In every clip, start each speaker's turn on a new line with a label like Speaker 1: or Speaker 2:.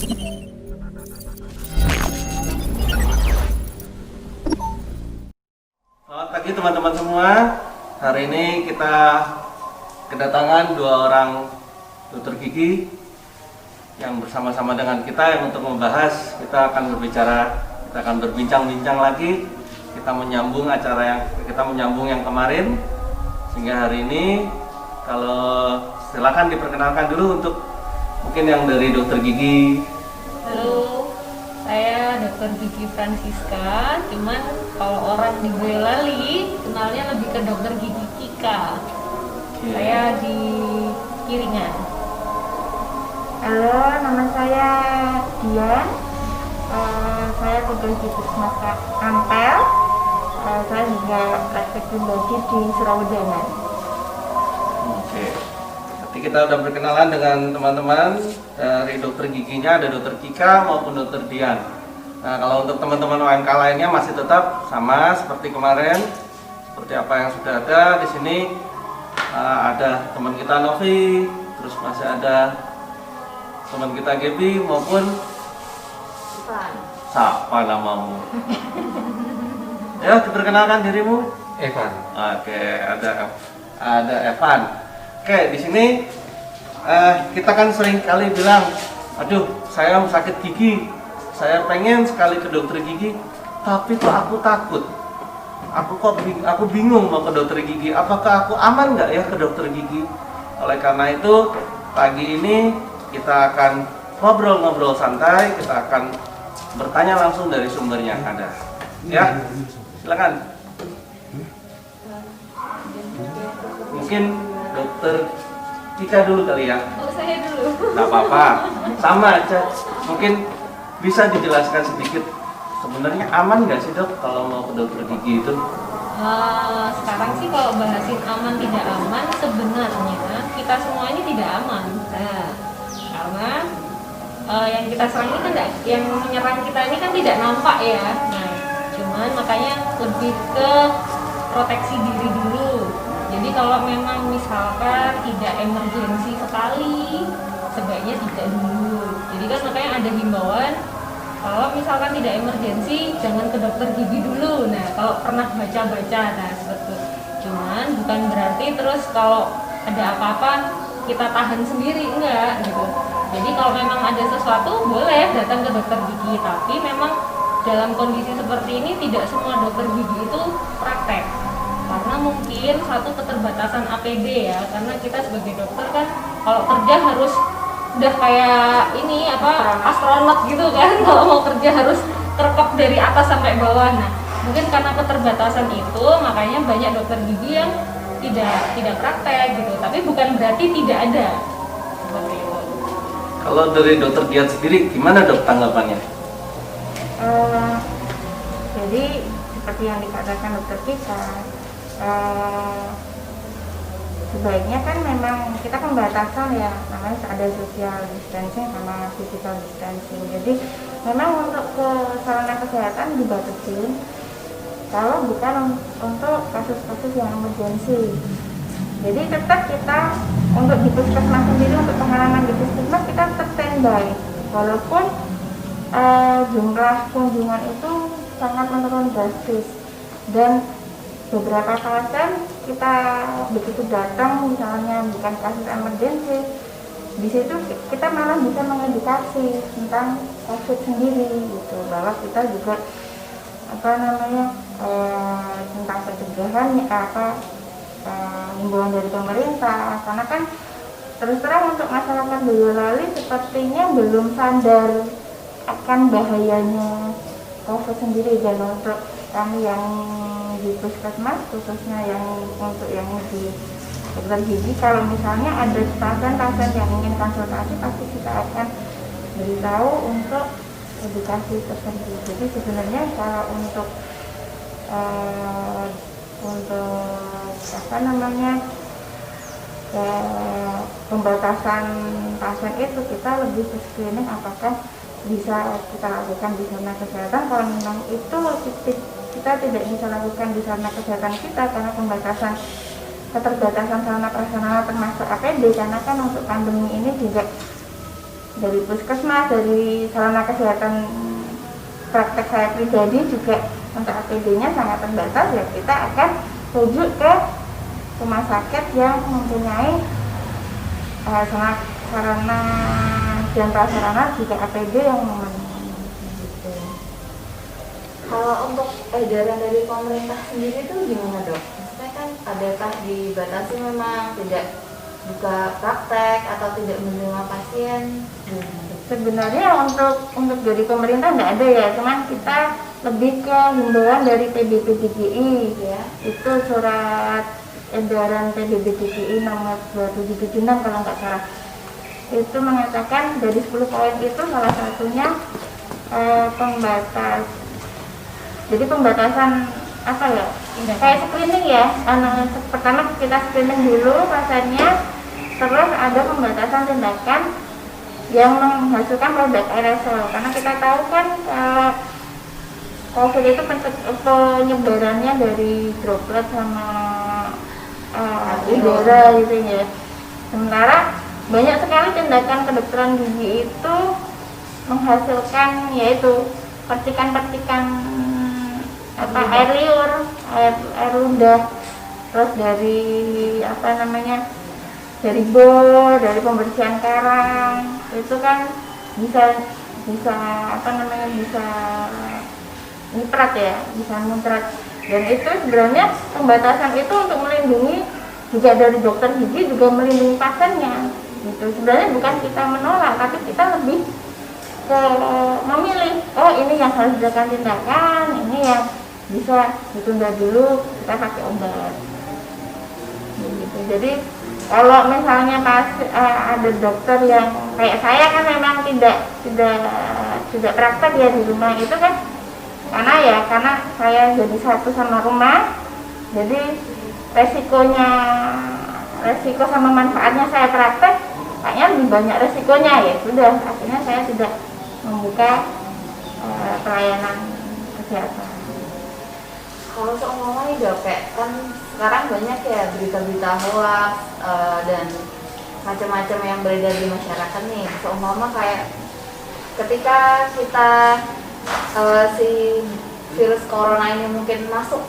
Speaker 1: Selamat pagi teman-teman semua. Hari ini kita kedatangan dua orang dokter gigi yang bersama-sama dengan kita yang untuk membahas. Kita akan berbincang-bincang lagi. Kita menyambung yang kemarin, sehingga hari ini silakan diperkenalkan dulu untuk mungkin yang dari dokter gigi.
Speaker 2: Halo, saya dokter gigi Francisca. Cuman kalau orang di Boyolali kenalnya lebih ke dokter gigi Kika. Saya di Kiringan.
Speaker 3: Halo, nama saya Dian. Saya dokter gigi Puskesmas Ampel. Saya juga praktek pribadi di Surawijaya.
Speaker 1: Oke. Nanti kita udah berkenalan dengan teman-teman dari dokter giginya, ada dokter Kika maupun dokter Dian. Nah, kalau untuk teman-teman UMK lainnya masih tetap sama seperti kemarin, seperti apa yang sudah ada di sini. Ada teman kita Novi, terus masih ada teman kita Gaby maupun siapa namamu? Ya, diperkenalkan dirimu.
Speaker 4: Evan.
Speaker 1: Oke, ada Evan. Oke, di sini kita kan sering kali bilang, aduh, saya sakit gigi, saya pengen sekali ke dokter gigi, tapi kok aku takut. Aku bingung mau ke dokter gigi. Apakah aku aman nggak ya ke dokter gigi? Oleh karena itu, pagi ini kita akan ngobrol-ngobrol santai, kita akan bertanya langsung dari sumbernya ada. Ya, silakan. Mungkin dokter Kika dulu kali ya.
Speaker 2: Oh, saya dulu.
Speaker 1: Nggak apa-apa, sama aja. Mungkin bisa dijelaskan sedikit, sebenarnya aman nggak sih dok kalau mau ke dokter gigi itu?
Speaker 2: Sekarang sih kalau bahasin aman tidak aman, sebenarnya kita semua ini tidak aman. Nah, karena yang kita serang ini kan yang menyerang kita ini kan tidak nampak ya. Nah, cuman makanya lebih ke proteksi diri dulu. Jadi kalau memang misalkan tidak emergensi sekali, sebaiknya tidak dulu. Jadi kan makanya ada himbauan, kalau misalkan tidak emergensi, jangan ke dokter gigi dulu. Nah, kalau pernah baca-baca, nah seperti itu. Cuman bukan berarti terus kalau ada apa-apa kita tahan sendiri, enggak gitu. Jadi kalau memang ada sesuatu, boleh datang ke dokter gigi. Tapi memang dalam kondisi seperti ini tidak semua dokter gigi itu praktek. Karena mungkin satu keterbatasan APD ya, karena kita sebagai dokter kan kalau kerja harus udah kayak ini astronot gitu kan. Kalau mau kerja harus terkop dari atas sampai bawah. Nah, mungkin karena keterbatasan itu makanya banyak dokter gigi yang tidak praktek gitu. Tapi bukan berarti tidak ada. Seperti itu.
Speaker 1: Kalau dari dokter Dian sendiri, gimana dok tanggapannya?
Speaker 3: Jadi seperti yang dikatakan dokter Kika, sebaiknya kan memang kita pembatasan ya, namanya ada social distancing sama physical distancing. Jadi memang untuk ke sarana kesehatan dibatasin kalau bukan untuk kasus-kasus yang emergensi. Jadi tetap kita untuk di puskesmas sendiri, untuk pengalaman di puskesmas kita tetap standby walaupun jumlah kunjungan itu sangat menurun drastis, dan beberapa pasien kita begitu datang misalnya bukan kasus emergensi, di situ kita malah bisa mengedukasi tentang COVID sendiri gitu, bahwa kita juga tentang pencegahan himbauan dari pemerintah. Karena kan terus terang untuk masyarakat Boyolali sepertinya belum sadar akan bahayanya COVID sendiri, dan untuk kami yang di puskesmas khususnya untuk yang di dokter gigi, kalau misalnya ada pasien-pasien yang ingin konsultasi pasti kita akan beritahu untuk edukasi tersebut. Jadi sebenarnya kalau untuk pembatasan pasien itu kita lebih ke screening apakah bisa kita lakukan di sarana kesehatan. Kalau memang itu kita tidak bisa lakukan di sarana kesehatan kita karena keterbatasan sarana prasarana termasuk APD, karena kan untuk pandemi ini juga dari puskesmas, dari sarana kesehatan praktek saya pribadi juga untuk APD-nya sangat terbatas, ya kita akan rujuk ke rumah sakit yang mempunyai sarana dan prasarana juga APD yang memenuhi gitu.
Speaker 4: Kalau untuk edaran dari pemerintah sendiri itu gimana dok? Maksudnya kan adakah dibatasi memang tidak buka praktek atau tidak menerima pasien?
Speaker 3: Sebenarnya untuk dari pemerintah nggak ada ya, cuman kita lebih ke himbauan dari PBBGGI ya. Itu surat edaran PBBGGI nomor 2776 kalau nggak salah. Itu mengatakan dari 10 poin itu salah satunya jadi pembatasan apa ya? Kayak screening ya. Pertama kita screening dulu pasiennya, terus ada pembatasan tindakan yang menghasilkan produk aerosol, karena kita tahu kan COVID itu penyebarannya dari droplet sama udara gitu ya. Sementara banyak sekali tindakan kedokteran gigi itu menghasilkan yaitu percikan-percikan air liur, air ludah, terus dari dari bor, dari pembersihan karang, itu kan bisa nitrat ya, bisa nitrat. Dan itu sebenarnya pembatasan itu untuk melindungi juga dari dokter gigi, juga melindungi pasiennya. Gitu. Sebenarnya bukan kita menolak, tapi kita lebih ke memilih, oh ini yang harus dilakukan tindakan, ini yang bisa ditunda dulu, kita pakai obat. Gitu. Jadi kalau misalnya ada dokter yang kayak saya kan memang tidak praktek ya di rumah itu kan, karena saya jadi satu sama rumah, jadi resiko sama manfaatnya saya praktek kayaknya lebih banyak resikonya, ya sudah akhirnya saya tidak membuka pelayanan kesehatan.
Speaker 4: Kalau seumpama nih dok, kan sekarang banyak ya berita-berita hoax dan macam-macam yang beredar di masyarakat nih. Seumpama kayak ketika kita si virus corona ini mungkin masuk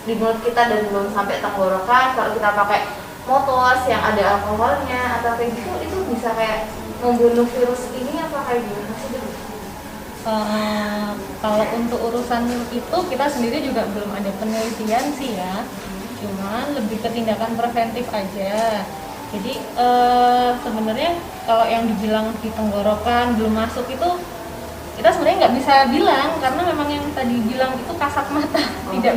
Speaker 4: di mulut kita dan belum sampai tenggorokan, kalau kita pakai motos yang ada alkoholnya atau kayak gitu, itu bisa kayak membunuh virus ini apa kayak gimana sih dok?
Speaker 2: Kalau untuk urusan itu kita sendiri juga belum ada penelitian sih ya, cuman lebih ke tindakan preventif aja. Jadi sebenarnya kalau yang dibilang di tenggorokan belum masuk itu kita sebenarnya nggak bisa bilang, karena memang yang tadi bilang itu kasat mata, tidak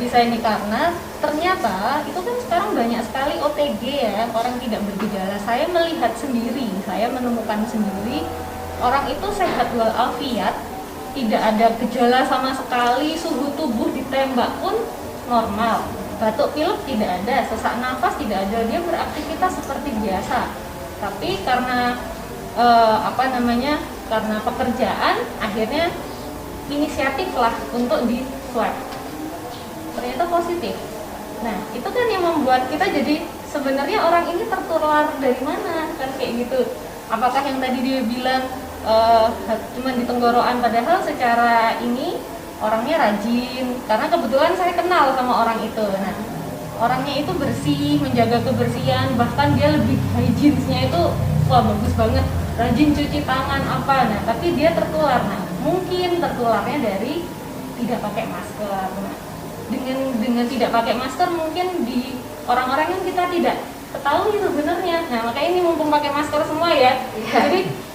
Speaker 2: bisa ini, karena ternyata itu kan sekarang banyak sekali OTG ya, orang tidak bergejala. Saya melihat sendiri, saya menemukan sendiri orang itu sehat walafiat, tidak ada gejala sama sekali, suhu tubuh ditembak pun normal, batuk pilek tidak ada, sesak nafas tidak ada, dia beraktivitas seperti biasa. Tapi karena karena pekerjaan akhirnya inisiatif lah untuk di swab, ternyata positif. Nah itu kan yang membuat kita jadi sebenarnya orang ini tertular dari mana kan kayak gitu. Apakah yang tadi dia bilang cuma di tenggorokan, padahal secara ini orangnya rajin, karena kebetulan saya kenal sama orang itu. Nah orangnya itu bersih, menjaga kebersihan, bahkan dia lebih hygienes-nya itu wah bagus banget, rajin cuci tangan apa. Nah tapi dia tertular. Nah mungkin tertularnya dari tidak pakai masker. Nah, dengan tidak pakai masker mungkin di orang-orang yang kita tidak ketahui sebenarnya. Nah makanya ini mumpung pakai masker semua ya. Jadi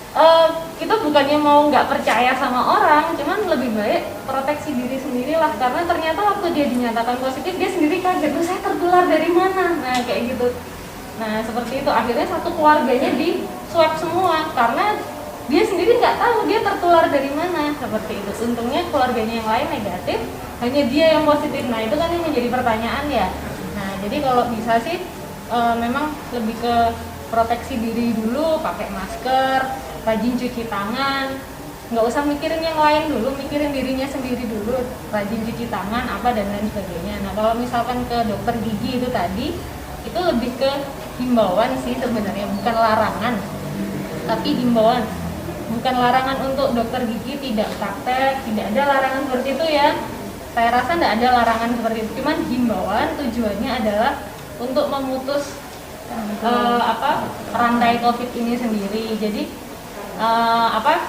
Speaker 2: kita bukannya mau nggak percaya sama orang, cuman lebih baik proteksi diri sendiri lah, karena ternyata waktu dia dinyatakan positif dia sendiri kaget, saya tertular dari mana. Nah kayak gitu. Nah seperti itu, akhirnya satu keluarganya di swab semua karena dia sendiri nggak tahu dia tertular dari mana, seperti itu. Untungnya keluarganya yang lain negatif, hanya dia yang positif. Nah itu kan yang menjadi pertanyaan ya. Nah jadi kalau bisa sih memang lebih ke proteksi diri dulu, pakai masker, rajin cuci tangan, nggak usah mikirin yang lain dulu, mikirin dirinya sendiri dulu, rajin cuci tangan apa dan lain sebagainya. Nah kalau misalkan ke dokter gigi itu tadi, itu lebih ke himbauan sih sebenarnya, bukan larangan. tapi himbauan, bukan larangan untuk dokter gigi tidak praktek, tidak ada larangan seperti itu ya. Saya rasa tidak ada larangan seperti itu, cuman himbauan tujuannya adalah untuk memutus rantai COVID ini sendiri. Jadi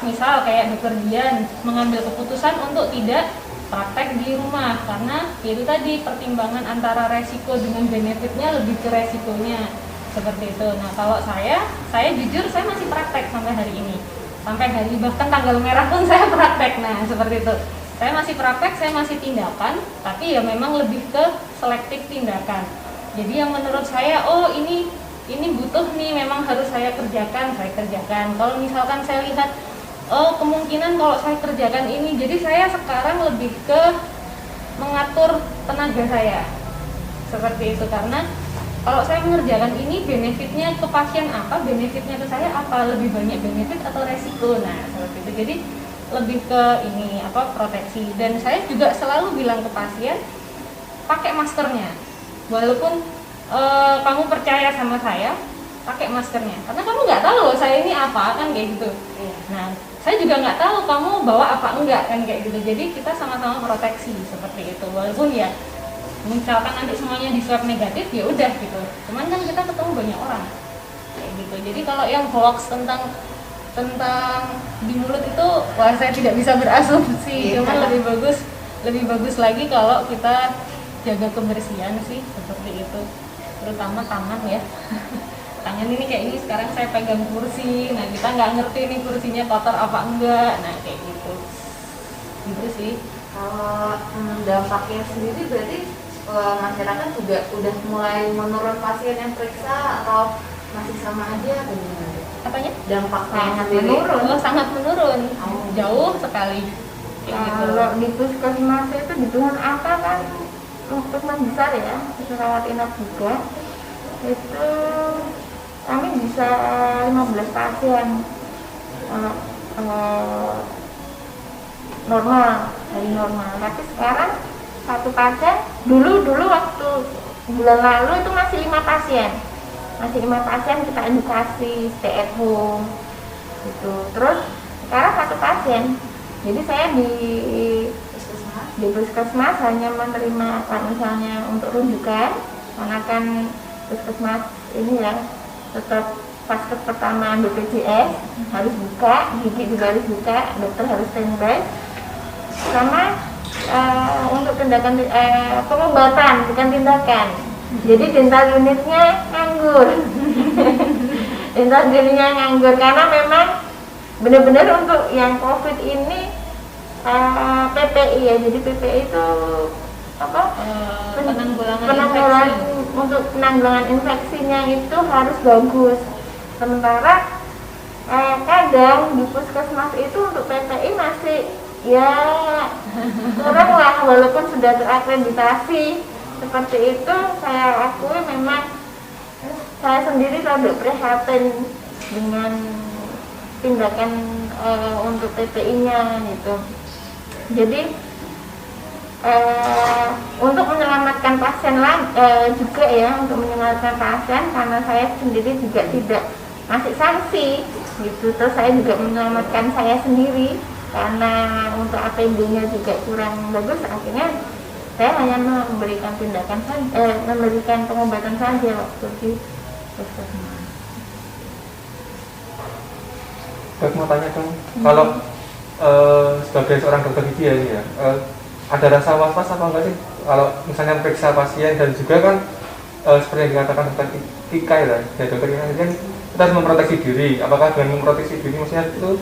Speaker 2: misal kayak dokter Dian mengambil keputusan untuk tidak praktek di rumah karena itu tadi pertimbangan antara resiko dengan benefitnya lebih ke resikonya seperti itu. Nah kalau saya jujur saya masih praktek sampai hari ini, sampai hari bahkan tanggal merah pun saya praktek. Nah seperti itu, saya masih praktek, saya masih tindakan, tapi ya memang lebih ke selektif tindakan. Jadi yang menurut saya ini butuh nih, memang harus saya kerjakan. Kalau misalkan saya lihat kemungkinan kalau saya kerjakan ini, jadi saya sekarang lebih ke mengatur tenaga saya seperti itu, karena kalau saya mengerjakan ini benefitnya ke pasien apa, benefitnya ke saya apa, lebih banyak benefit atau resiko. Nah seperti itu, jadi lebih ke ini proteksi. Dan saya juga selalu bilang ke pasien pakai maskernya, walaupun kamu percaya sama saya, pakai maskernya, karena kamu nggak tahu loh saya ini apa, kan kayak gitu. Nah saya juga nggak tahu kamu bawa apa enggak, kan kayak gitu. Jadi kita sama-sama proteksi seperti itu, walaupun ya misalkan nanti semuanya di swab negatif ya udah gitu, cuman kan kita ketemu banyak orang kayak gitu. Jadi kalau yang hoax tentang di mulut itu, wah saya tidak bisa berasumsi. Cuman lebih bagus lagi kalau kita jaga kebersihan sih, seperti itu, terutama tangan ya. Tangan ini kayak ini sekarang saya pegang kursi, nah kita nggak ngerti nih kursinya kotor apa enggak, nah kayak gitu sih.
Speaker 4: Kalau dampaknya sendiri berarti masyarakat juga udah mulai menurun pasien yang periksa atau masih sama aja atau gimana?
Speaker 2: Apanya?
Speaker 4: Dampaknya
Speaker 3: Sangat
Speaker 4: sendiri
Speaker 3: menurun.
Speaker 2: Sangat menurun, jauh sekali. Kayak gitu.
Speaker 3: Kalau di puskesmas itu di Tuhan apa kan puskesmas besar ya, itu rawat inap juga, itu kami bisa 15 pasien normal, dari normal. Tapi sekarang satu pasien, dulu waktu bulan lalu itu masih 5 pasien, kita edukasi stay at home gitu. Terus sekarang satu pasien, jadi saya di puskesmas hanya menerima kalau misalnya untuk rujukan, karena kan puskesmas ini ya tetap paskes pertama BPJS harus buka, gigi juga harus buka, dokter harus standby, sama untuk tindakan pengobatan bukan tindakan. Jadi dental unitnya nganggur. Dental unitnya nganggur karena memang benar-benar untuk yang COVID ini PPI ya. Jadi PPI itu penanggulangan untuk penanggulangan infeksinya itu harus bagus. Sementara kadang di puskesmas itu untuk PPI masih ya kurang lah, walaupun sudah terakreditasi seperti itu. Saya akui memang saya sendiri rada prihatin dengan tindakan untuk PPI-nya gitu. Jadi untuk menyelamatkan pasien juga ya, untuk menyelamatkan pasien, karena saya sendiri juga tidak masih sanksi gitu, terus saya juga menyelamatkan saya sendiri karena untuk APD-nya juga kurang bagus. Akhirnya saya hanya memberikan memberikan pengobatan saja waktu di puskesmas.
Speaker 5: Saya mau tanya dong, kalau sebagai seorang dokter gigi ya ini ya, ada rasa was-was apa enggak sih kalau misalnya periksa pasien, dan juga kan seperti yang dikatakan dokter Tika ya, dokter Tika kan kita harus memproteksi diri. Apakah dengan memproteksi diri maksudnya itu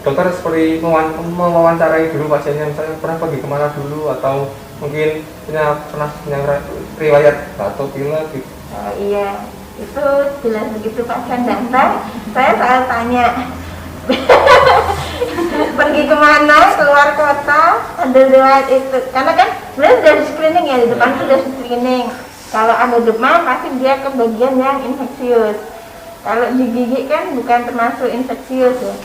Speaker 5: dokter seperti mewawancarai dulu pasiennya, misalnya pernah pergi kemana dulu, atau mungkin pernah punya riwayat batuk pilek gitu?
Speaker 3: Iya, itu jelas begitu pasien datang, saya selalu tanya pergi kemana, keluar kota, ada riwayat itu, karena kan sebenarnya sudah di screening ya, di depan sudah di screening. Kalau ada demam pasti dia ke bagian yang infeksius. Kalau di gigi kan bukan termasuk infeksius ya.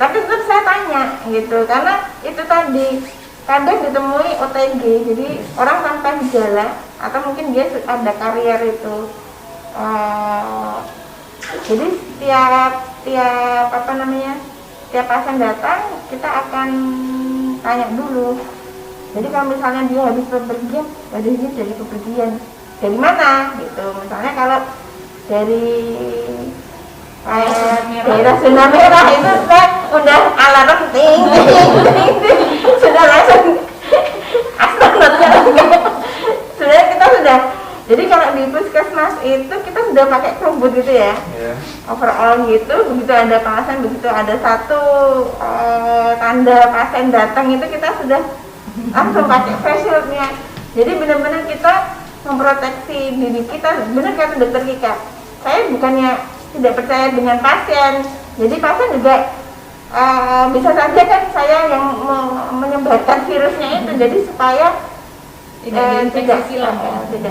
Speaker 3: Tapi tetap saya tanya gitu, karena itu tadi kadang ditemui OTG, jadi orang tanpa gejala atau mungkin dia ada karier itu. Jadi setiap tiap pasien datang kita akan tanya dulu. Jadi kalau misalnya dia habis bepergian, dia dari bepergian dari mana gitu. Misalnya kalau dari daerah zona merah itu udah alarm ting sudah langsung astronotnya. Sebenarnya kita sudah, jadi kalau di puskesmas itu kita sudah pakai kerumbut gitu ya, overall gitu. Begitu ada pasien, begitu ada satu tanda pasien datang itu kita sudah langsung pakai face shieldnya. Jadi benar-benar kita memproteksi diri kita. Benar kata dokter Kika, saya bukannya tidak percaya dengan pasien, jadi pasien juga bisa saja kan saya yang menyebarkan virusnya itu. Jadi supaya tidak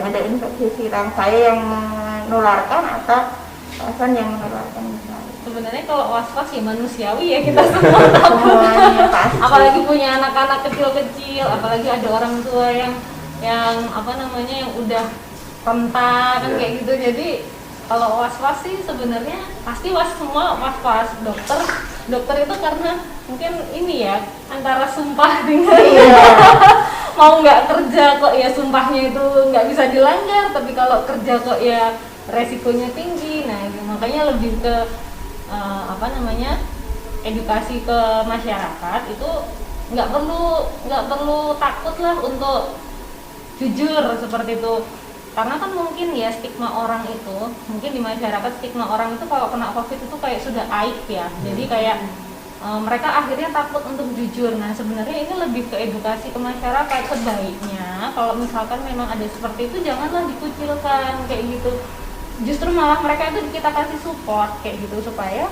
Speaker 3: ada infeksi silang, saya yang menularkan atau pasien yang menularkan.
Speaker 2: Sebenarnya kalau was-was ya manusiawi ya, kita semua takut. Apalagi punya anak-anak kecil-kecil, apalagi ada orang tua yang udah rentan kayak gitu. Jadi kalau was-was sih sebenarnya pasti semua was-was. Dokter itu karena mungkin ini ya, antara sumpah dengan mau nggak kerja kok ya sumpahnya itu nggak bisa dilanggar, tapi kalau kerja kok ya resikonya tinggi. Nah makanya lebih ke edukasi ke masyarakat itu nggak perlu takut lah untuk jujur seperti itu. Karena kan mungkin ya stigma orang itu, mungkin di masyarakat stigma orang itu kalau kena COVID itu kayak sudah aib ya. Jadi kayak mereka akhirnya takut untuk jujur. Nah sebenarnya ini lebih ke edukasi ke masyarakat. Sebaiknya kalau misalkan memang ada seperti itu janganlah dikucilkan kayak gitu. Justru malah mereka itu kita kasih support kayak gitu supaya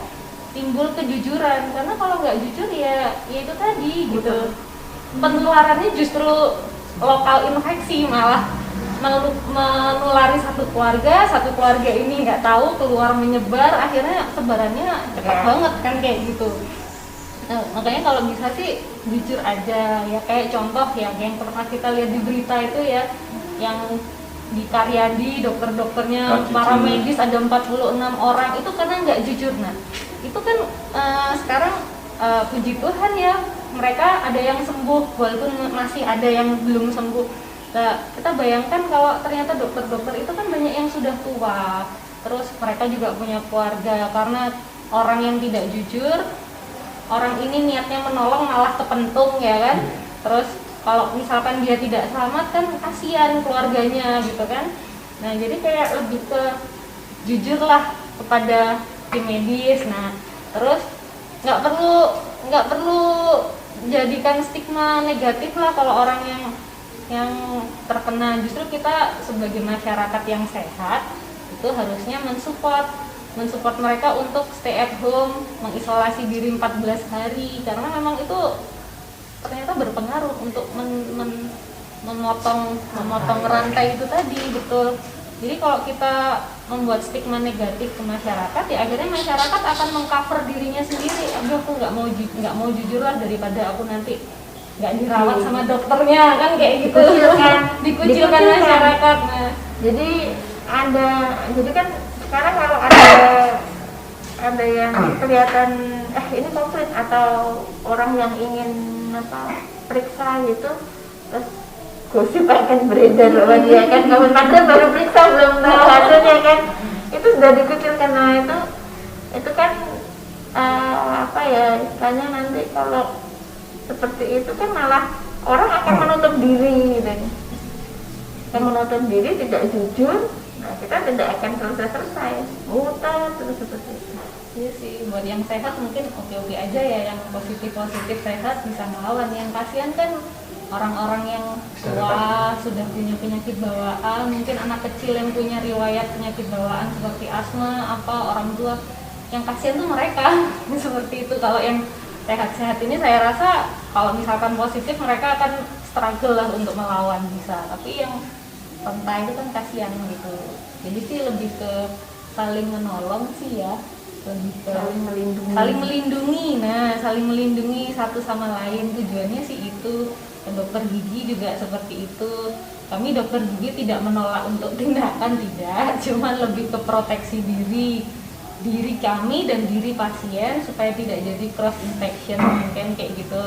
Speaker 2: timbul kejujuran. Karena kalau nggak jujur ya itu tadi gitu. Penularannya justru lokal infeksi, malah menulari satu keluarga ini nggak tahu keluar menyebar, akhirnya sebarannya cepat banget kan kayak gitu. Nah, makanya kalau bisa sih jujur aja ya, kayak contoh ya yang pernah kita lihat di berita itu ya, yang di Karyadi dokter-dokternya para medis ada 46 orang itu karena nggak jujur. Nah itu kan sekarang puji Tuhan ya, mereka ada yang sembuh walaupun masih ada yang belum sembuh. Nah, kita bayangkan kalau ternyata dokter-dokter itu kan banyak yang sudah tua, terus mereka juga punya keluarga. Karena orang yang tidak jujur, orang ini niatnya menolong malah kepentung ya kan. Terus kalau misalkan dia tidak selamat kan kasihan keluarganya gitu kan. Nah jadi kayak lebih ke jujurlah kepada tim medis. Nah terus nggak perlu jadikan stigma negatif lah kalau orang yang terkena. Justru kita sebagai masyarakat yang sehat itu harusnya mensupport mereka untuk stay at home, mengisolasi diri 14 hari, karena memang itu ternyata berpengaruh untuk memotong rantai itu tadi. Betul. Jadi kalau kita membuat stigma negatif ke masyarakat ya akhirnya masyarakat akan mengcover dirinya sendiri. Aduh aku nggak mau jujur lah daripada aku nanti nggak dirawat sama dokternya kan kayak gitu. Dikucilkan masyarakat. Nah
Speaker 3: jadi kan sekarang kalau ada yang kelihatan ini COVID atau orang yang ingin periksa gitu, terus gosip akan beredar bahwa dia kan kapan baru periksa belum tahu hasilnya kan, itu sudah dikucilkan. Nah itu kan istilahnya nanti kalau seperti itu kan malah orang akan menutup diri gitu. Yang menutup diri tidak jujur, nah kita tidak akan selesai mutar terus seperti itu.
Speaker 2: Iya sih, buat yang sehat mungkin oke aja ya, yang positif sehat bisa melawan. Yang kasihan kan orang-orang yang tua sudah punya penyakit bawaan, mungkin anak kecil yang punya riwayat penyakit bawaan seperti asma orang tua. Yang kasihan tuh mereka seperti itu. Kalau yang sehat-sehat ini saya rasa kalau misalkan positif mereka akan struggle lah untuk melawan bisa, tapi yang rentan itu kan kasihan gitu. Jadi sih lebih ke saling menolong sih ya, lebih ke saling melindungi satu sama lain. Tujuannya sih itu. Dan dokter gigi juga seperti itu. Kami dokter gigi tidak menolak untuk tindakan, tidak, cuman lebih ke proteksi diri. diri kami dan diri pasien supaya tidak jadi cross infection mungkin kayak gitu.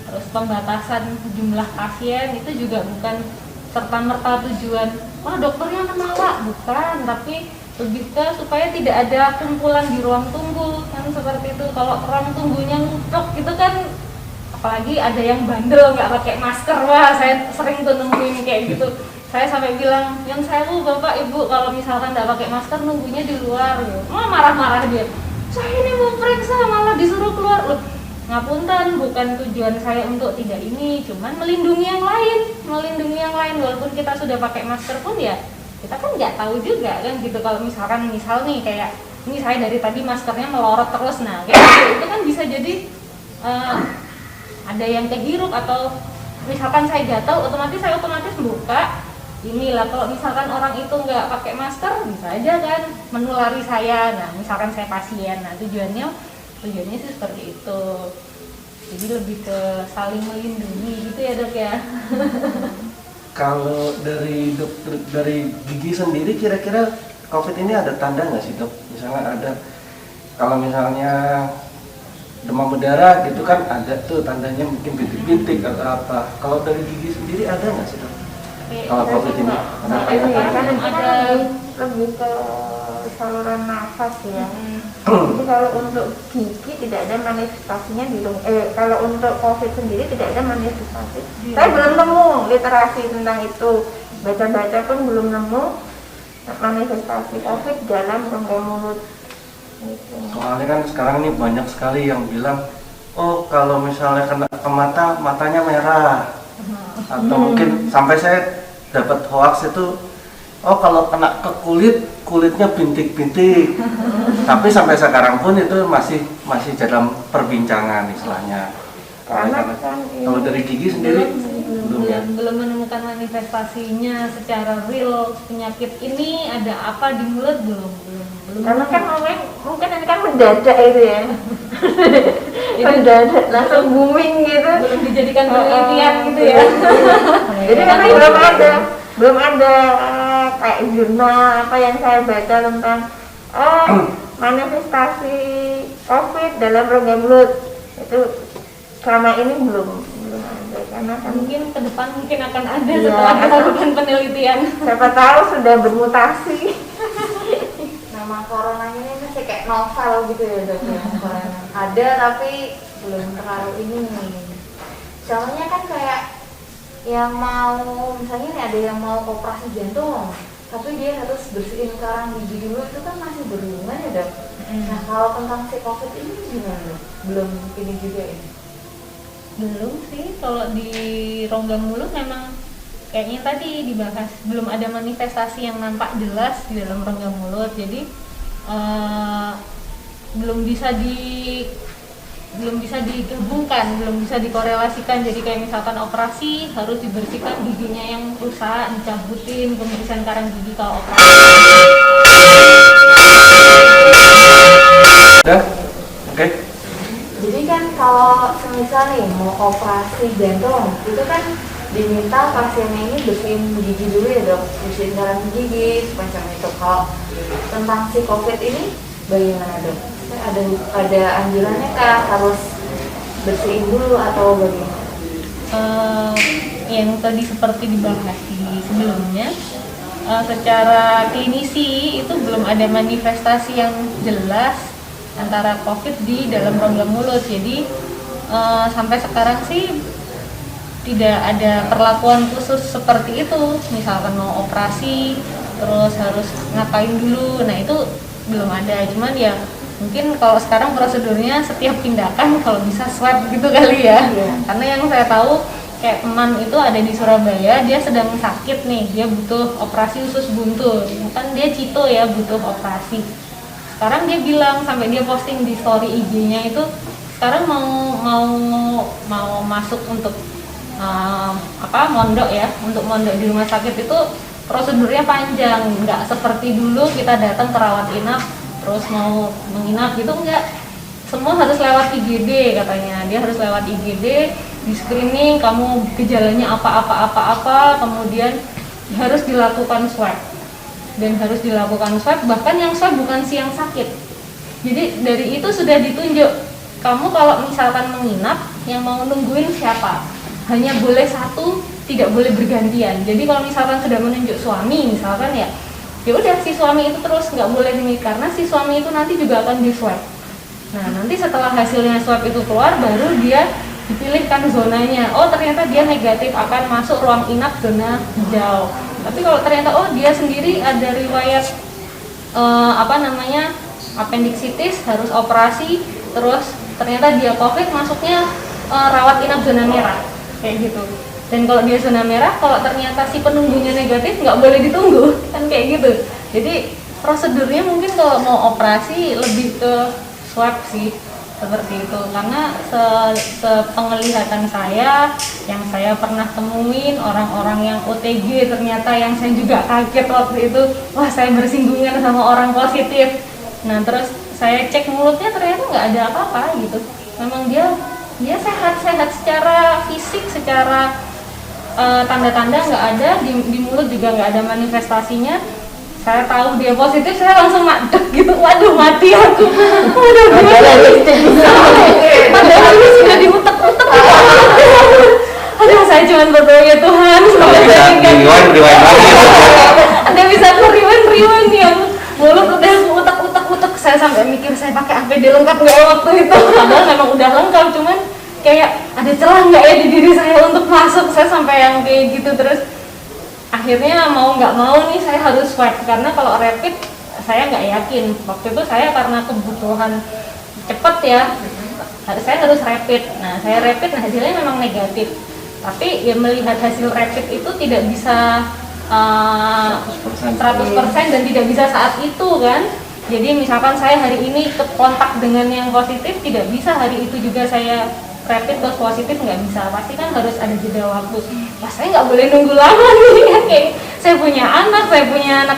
Speaker 2: Terus pembatasan jumlah pasien itu juga bukan serta-merta tujuan dokternya menolak, bukan, tapi lebih ke supaya tidak ada kumpulan di ruang tunggu kan seperti itu. Kalau ruang tunggunya numpuk gitu kan, apalagi ada yang bandel nggak pakai masker, wah saya sering tuh nemuin kayak gitu. Saya sampai bilang, yang saya bapak ibu kalau misalkan nggak pakai masker nunggunya di luar, gitu. Marah-marah dia. Saya ini mau periksa malah disuruh keluar. Loh, ngapunten, bukan tujuan saya untuk tidak ini, cuman melindungi yang lain. Walaupun kita sudah pakai masker pun ya kita kan nggak tahu juga kan gitu. Kalau misalkan misal nih kayak ini saya dari tadi maskernya melorot terus, nah kayak gitu, itu kan bisa jadi ada yang kehirup atau misalkan saya gatal, saya otomatis buka inilah. Kalau misalkan orang itu nggak pakai masker bisa aja kan menulari saya. Nah misalkan saya pasien, nah tujuannya sih seperti itu. Jadi lebih ke saling melindungi gitu ya dok ya.
Speaker 1: Kalau dari dokter dari gigi sendiri kira-kira COVID ini ada tanda nggak sih dok? Misalnya ada, kalau misalnya demam berdarah gitu kan ada tuh tandanya mungkin bintik-bintik atau apa. Kalau dari gigi sendiri ada nggak sih dok? Kalau COVID ini
Speaker 3: ini ya kan ada lebih ke saluran nafas ya. Jadi kalau untuk gigi tidak ada manifestasinya di kalau untuk COVID sendiri tidak ada manifestasi. Saya belum nemu literasi tentang itu. Baca-baca pun belum nemu manifestasi COVID dalam rongga mulut. Gitu.
Speaker 1: Soalnya kan sekarang ini banyak sekali yang bilang, oh kalau misalnya kena ke mata, matanya merah. Atau mungkin sampai saya dapat hoax itu, oh kalau kena ke kulit, kulitnya bintik-bintik. Tapi sampai sekarang pun itu masih dalam perbincangan istilahnya. Kalau dari gigi sendiri
Speaker 2: belum menemukan manifestasinya secara real penyakit ini ada apa di mulut, belum.
Speaker 3: Karena kan mungkin ini kan mendadak itu ya. Mendadak langsung booming gitu.
Speaker 2: Belum dijadikan penelitian gitu ya.
Speaker 3: Jadi karena belum ada kayak jurnal apa yang saya baca tentang manifestasi COVID dalam rongga mulut itu selama ini belum ada, karena kan
Speaker 2: mungkin ke depan mungkin akan ada setelah dilakukan penelitian.
Speaker 3: Siapa tahu sudah bermutasi.
Speaker 4: Nama corona ini masih kayak novel gitu ya dok ya. Corona ada tapi belum terlalu ini. Soalnya kan kayak yang mau misalnya nih ada yang mau operasi jantung, tapi dia harus bersihin karang gigi dulu, itu kan masih berhubungan ya dok. Nah kalau tentang si COVID ini gimana dok? Belum ini juga ini.
Speaker 2: Belum sih, kalau di rongga mulut memang kayaknya tadi dibahas belum ada manifestasi yang nampak jelas di dalam rongga mulut. Jadi belum bisa digabungkan, belum bisa dikorelasikan. Jadi kayak misalkan operasi harus dibersihkan giginya yang rusak, dicabutin, pembersihan karang gigi kalau operasi.
Speaker 1: Udah? Oke.
Speaker 4: Jadi kan kalau semisal nih mau operasi jantung itu kan diminta pasiennya ini bersihin gigi dulu ya dok, bersihin karang gigi semacam itu. Kalau tentang si COVID ini bagaimana dok? Ada anjurannya kah harus bersihin dulu atau bagaimana?
Speaker 2: Yang tadi seperti dibahas di sebelumnya, secara klinisi itu belum ada manifestasi yang jelas antara COVID di dalam rongga mulut. Jadi sampai sekarang sih tidak ada perlakuan khusus seperti itu. Misalkan mau operasi terus harus ngapain dulu, nah itu belum ada. Cuman ya mungkin kalau sekarang prosedurnya setiap tindakan kalau bisa swab gitu kali ya. Karena yang saya tahu kayak teman itu ada di Surabaya, dia sedang sakit nih, dia butuh operasi usus buntu, kan dia cito ya butuh operasi. Sekarang dia bilang, sampai dia posting di story IG-nya itu sekarang mau masuk untuk mondok ya, untuk mondok di rumah sakit itu prosedurnya panjang, nggak seperti dulu kita datang ke rawat inap terus mau menginap gitu, enggak, semua harus lewat IGD katanya. Dia harus lewat IGD, di screening kamu gejalanya apa, kemudian harus dilakukan swab. Dan harus dilakukan swab, bahkan yang swab bukan si yang sakit, Jadi dari itu sudah ditunjuk, kamu kalau misalkan menginap, yang mau nungguin siapa, hanya boleh satu, tidak boleh bergantian. Jadi kalau misalkan sudah menunjuk suami misalkan ya udah si suami itu terus, nggak boleh ini, karena si suami itu nanti juga akan di swab. Nah nanti setelah hasilnya swab itu keluar, baru dia dipilihkan zonanya. Oh ternyata dia negatif, akan masuk ruang inap zona hijau. Tapi kalau ternyata oh dia sendiri ada riwayat appendicitis, harus operasi, terus ternyata dia COVID, masuknya rawat inap zona merah kayak gitu. Dan kalau dia zona merah, kalau ternyata si penunggunya negatif, nggak boleh ditunggu, kan kayak gitu. Jadi prosedurnya mungkin kalau mau operasi lebih ke swab sih, seperti itu. Karena sepenglihatan saya, yang saya pernah temuin orang-orang yang OTG, ternyata yang saya juga kaget waktu itu, wah saya bersinggungan sama orang positif. Nah terus saya cek mulutnya, ternyata nggak ada apa-apa gitu. Memang dia sehat-sehat secara fisik, secara tanda-tanda nggak ada, di mulut juga nggak ada manifestasinya. Saya tahu dia positif, saya langsung madep gitu, waduh mati aku. Waduh padahal ini sudah diutek-utek. Aduh saya cuma berdoa ya Tuhan, semoga saya Anda bisa riwan ya, mulut udah aku utek-utek. Saya sampai mikir saya pakai APD lengkap nggak waktu itu, padahal memang udah lengkap, cuman kayak ada celah nggak ya di diri saya untuk masuk. Saya sampai yang kayak gitu. Terus akhirnya mau nggak mau nih saya harus swab, karena kalau rapid saya nggak yakin. Waktu itu saya karena kebutuhan cepet ya, saya harus rapid. Nah saya rapid, nah hasilnya memang negatif, tapi ya melihat hasil rapid itu tidak bisa 100% dan tidak bisa saat itu kan. Jadi misalkan saya hari ini kontak dengan yang positif, tidak bisa hari itu juga saya rapid terus positif, nggak bisa, pasti kan harus ada jeda waktu. Wah saya nggak boleh nunggu lama nih kan, kayak saya punya anak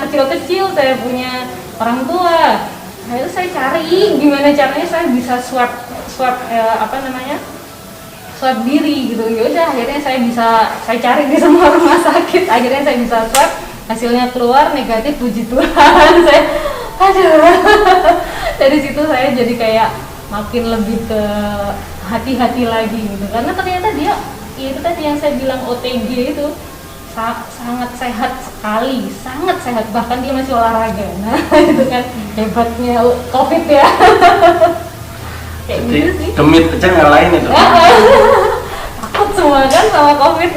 Speaker 2: kecil-kecil, saya punya orang tua. Nah itu saya cari gimana caranya saya bisa swab diri gitu. Ya udah akhirnya saya cari di semua rumah sakit, akhirnya saya bisa swab, hasilnya keluar negatif, puji Tuhan. Saya dari situ saya jadi kayak makin lebih ke hati-hati lagi gitu, karena ternyata dia itu tadi yang saya bilang OTG itu sangat sehat sekali, sangat sehat, bahkan dia masih olahraga. Nah itu kan hebatnya COVID ya. Kayak
Speaker 1: Jadi
Speaker 2: gitu sih,
Speaker 1: demit aja ngalahin itu.
Speaker 2: takut semua kan sama COVID.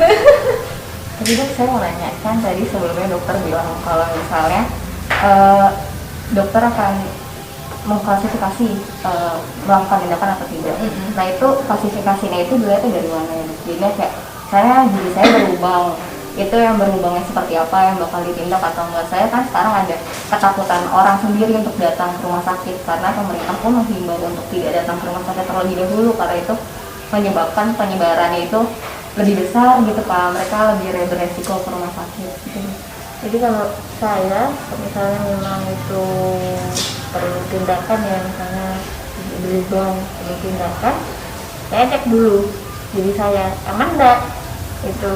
Speaker 3: Jadi dok, saya mau nanya, kan tadi sebelumnya dokter bilang kalau misalnya dokter akan mengklasifikasi melakukan tindakan atau tidak. Nah itu klasifikasinya itu dilihatnya dari mana ya? Jadi kayak diri saya berlubang, itu yang berlubangnya seperti apa, yang bakal ditindak atau enggak. Saya kan sekarang ada ketakutan orang sendiri untuk datang ke rumah sakit, karena pemerintah pun menghimbau untuk tidak datang ke rumah sakit terlebih dahulu, karena itu menyebabkan penyebarannya itu lebih besar gitu Pak, mereka lebih beresiko ke rumah sakit gitu. Jadi kalau saya, misalnya memang itu perlu tindakan ya, misalnya berlubang perlu tindakan, saya cek dulu jadi saya aman enggak. Itu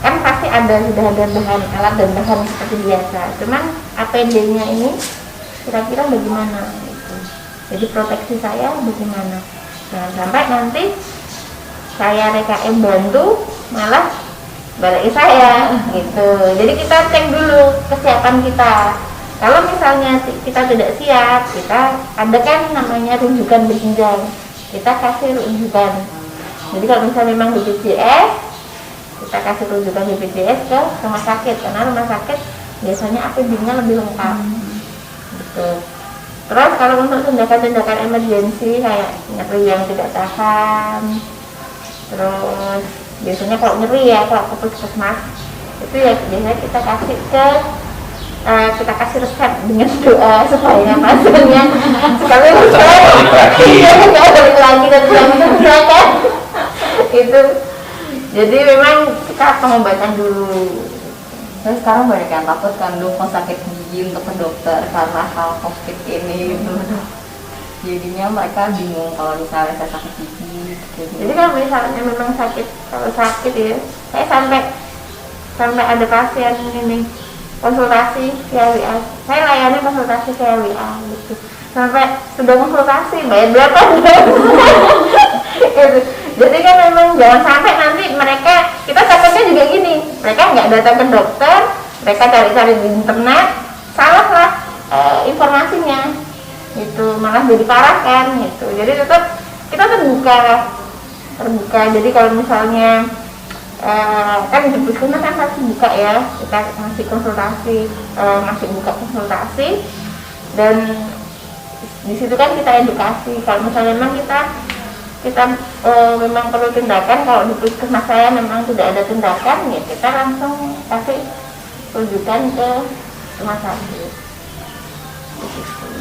Speaker 3: kan pasti sudah ada bahan alat dan bahan seperti biasa, cuman APD-nya ini kira-kira bagaimana gitu. Jadi proteksi saya bagaimana, jangan sampai nanti saya RKM bantu malah balik saya gitu. Jadi kita cek dulu kesiapan kita. Kalau misalnya kita tidak siap, kita ada kan namanya rujukan berjenjang, kita kasih rujukan. Jadi kalau misalnya memang BPJS, kita kasih rujukan BPJS ke rumah sakit, karena rumah sakit biasanya APD-nya lebih lengkap gitu. Terus kalau untuk tindakan-tindakan emergensi kayak nyeri yang tidak tahan, terus biasanya kalau nyeri ya, kalau ke puskesmas itu ya biasanya kita kasih resep dengan doa supaya pasiennya sekali nggak balik lagi dan kan itu. Jadi memang kita pengobatan dulu. Terus sekarang banyak yang takut kan dok, mau sakit gigi untuk ke dokter karena hal COVID ini gitu. Jadinya mereka bingung kalau misalnya saya sakit gigi gitu. Jadi kalau misalnya memang sakit ya, saya sampai ada pasien ini konsultasi via WA. Saya layani konsultasi via WA gitu. Sampai sudah konsultasi bayar berapa? Gitu. Jadi kan memang jangan sampai nanti kita takutnya juga gini, mereka nggak datang ke dokter, mereka cari-cari di internet, salah lah informasinya, itu malah jadi parah kan gitu. Jadi tetap kita terbuka. Jadi kalau misalnya kan di puskesmas kan masih buka ya, kita masih konsultasi, masih buka konsultasi, dan di situ kan kita edukasi. Kalau misalnya memang kita memang perlu tindakan, kalau di puskesmas saya memang tidak ada tindakan, ya kita langsung kasih rujukan ke rumah sakit.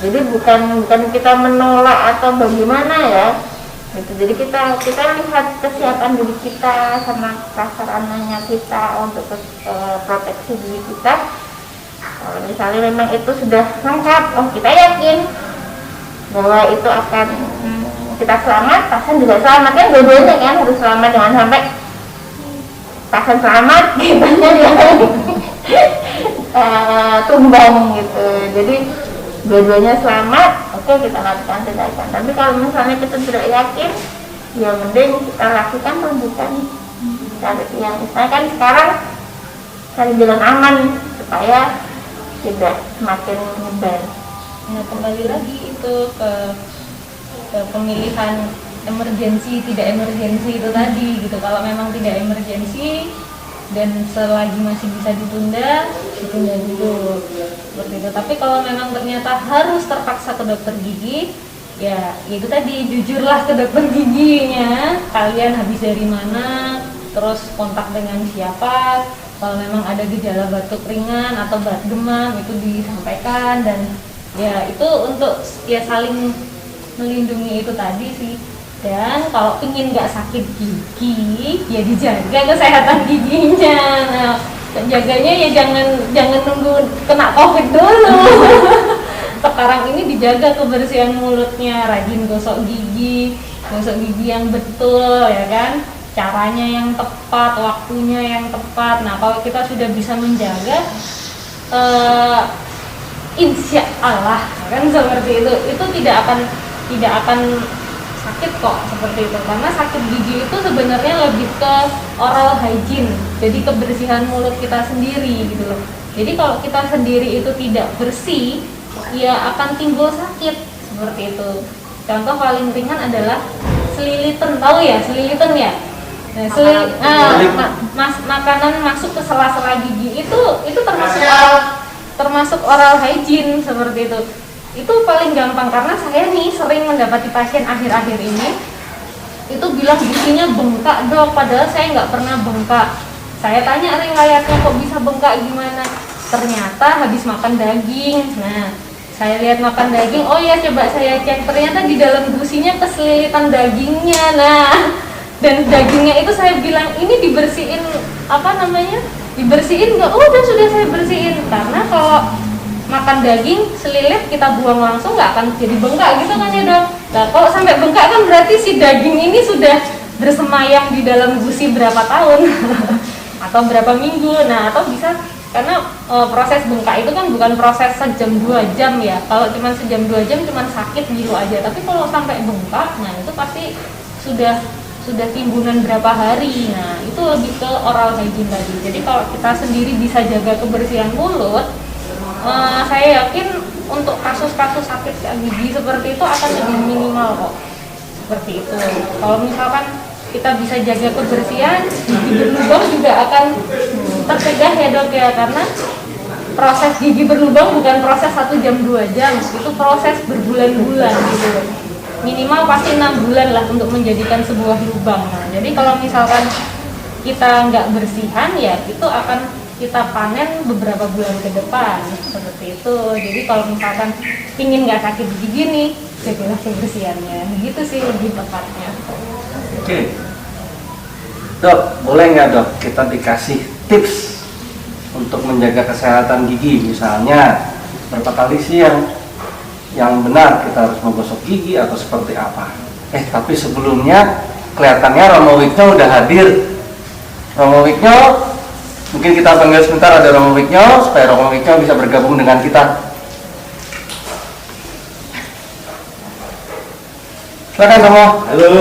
Speaker 3: Jadi bukan kita menolak atau bagaimana ya. Gitu. Jadi kita lihat kesiapan diri kita sama prasarananya kita untuk proteksi diri kita. Kalau misalnya memang itu sudah lengkap, kita yakin bahwa itu akan kita selamat, pasien juga selamat, kan dua-duanya kan harus selamat, jangan sampai pasien selamat kitanya yang tumbang gitu. Jadi dua-duanya selamat, oke, kita lakukan tindakan. Tapi kalau misalnya kita tidak yakin, ya mending kita lakukan rujukan cari yang misalnya kan sekarang cari jalan aman supaya tidak semakin nyebar.
Speaker 2: Nah, kembali lagi itu ke pemilihan emergensi tidak emergensi itu tadi gitu. Kalau memang tidak emergensi dan selagi masih bisa ditunda dulu seperti itu. Tapi kalau memang ternyata harus terpaksa ke dokter gigi, ya itu tadi, jujurlah ke dokter giginya, kalian habis dari mana, terus kontak dengan siapa. Kalau memang ada gejala batuk ringan atau berat demam, itu disampaikan. Dan ya itu untuk ya saling melindungi itu tadi sih. Dan kalau ingin nggak sakit gigi, ya dijaga kesehatan giginya. Nah, jaganya ya jangan nunggu kena COVID dulu. Sekarang ini dijaga kebersihan mulutnya, rajin gosok gigi yang betul ya kan. Caranya yang tepat, waktunya yang tepat. Nah, kalau kita sudah bisa menjaga, insya Allah kan seperti itu tidak akan sakit kok seperti itu. Karena sakit gigi itu sebenarnya lebih ke oral hygiene, jadi kebersihan mulut kita sendiri gitu loh. Jadi kalau kita sendiri itu tidak bersih, ya akan timbul sakit seperti itu. Contoh paling ringan adalah selilitan, tahu ya selilitan ya? Makanan masuk ke sela-sela gigi itu termasuk oral hygiene seperti itu. Itu paling gampang, karena saya nih sering mendapati pasien akhir-akhir ini itu bilang giginya bengkak dok, padahal saya nggak pernah bengkak. Saya tanya riwayatnya kok bisa bengkak gimana, ternyata habis makan daging. Nah, saya lihat makan daging, oh ya coba saya cek, ternyata di dalam gusinya keselilitan dagingnya. Nah, dan dagingnya itu saya bilang ini dibersihin dibersihin nggak? Oh udah, sudah saya bersihin. Karena kalau makan daging selilit kita buang langsung nggak akan jadi bengkak gitu kan ya dok. Nah kalau sampai bengkak kan berarti si daging ini sudah bersemayam di dalam gusi berapa tahun atau berapa minggu. Nah atau bisa karena proses bengkak itu kan bukan proses sejam 2 jam ya. Kalau cuma sejam 2 jam cuma sakit gitu aja. Tapi kalau sampai bengkak, nah itu pasti sudah timbunan berapa hari. Nah itu lebih ke oral hygiene tadi. Jadi kalau kita sendiri bisa jaga kebersihan mulut, saya yakin untuk kasus-kasus sakit gigi seperti itu akan lebih minimal kok. Seperti itu. Kalau misalkan kita bisa jaga kebersihan, gigi berlubang juga akan tercegah ya dok ya. Karena proses gigi berlubang bukan proses 1 jam 2 jam, itu proses berbulan-bulan gitu. Minimal pasti 6 bulan lah untuk menjadikan sebuah lubang. Nah, jadi kalau misalkan kita nggak bersihan, ya itu akan kita panen beberapa bulan ke depan seperti itu. Jadi kalau misalkan ingin nggak sakit gigi nih, jagalah kebersihannya. Begitu sih lebih tepatnya.
Speaker 1: Oke, dok, boleh nggak dok kita dikasih tips untuk menjaga kesehatan gigi? Misalnya berapa kali sih yang benar kita harus menggosok gigi atau seperti apa? Tapi sebelumnya kelihatannya Romo Wigno udah hadir. Romo Wigno, Mungkin kita panggil sebentar ada Romo Wiknyo supaya Romo Wiknyo bisa bergabung dengan kita. Silakan Romo.
Speaker 6: Halo,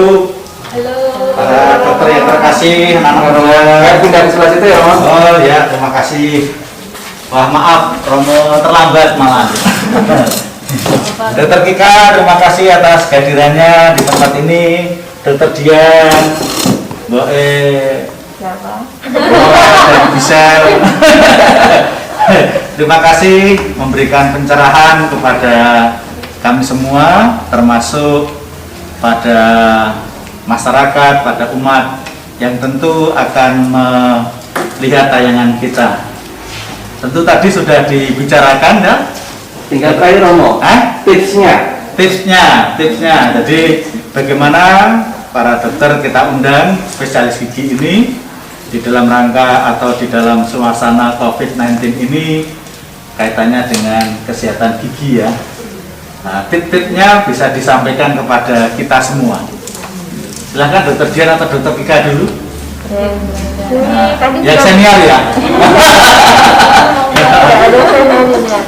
Speaker 2: Halo.
Speaker 6: para dokter yang terkasih, anak-anak Romo.
Speaker 1: Pindah di sebelah situ ya Romo.
Speaker 6: Oh ya, terima kasih. Wah maaf, Romo terlambat malah. Dokter Kika, terima kasih atas kehadirannya di tempat ini. Dokter Dian, Mbak
Speaker 3: Siapa?
Speaker 6: dan Gisel. Terima kasih memberikan pencerahan kepada kami semua, termasuk pada masyarakat, pada umat yang tentu akan melihat tayangan kita. Tentu tadi sudah dibicarakan ya.
Speaker 1: Tinggal terakhir Romo. Tipsnya.
Speaker 6: Tipsnya. Jadi bagaimana para dokter kita undang spesialis gigi ini di dalam rangka atau di dalam suasana COVID-19 ini kaitannya dengan kesehatan gigi ya. Nah, tip-tipnya bisa disampaikan kepada kita semua. Silahkan Dokter Dian atau Dokter Kika dulu.
Speaker 3: Tadi
Speaker 6: Yang senior ya.
Speaker 3: ada seniornya.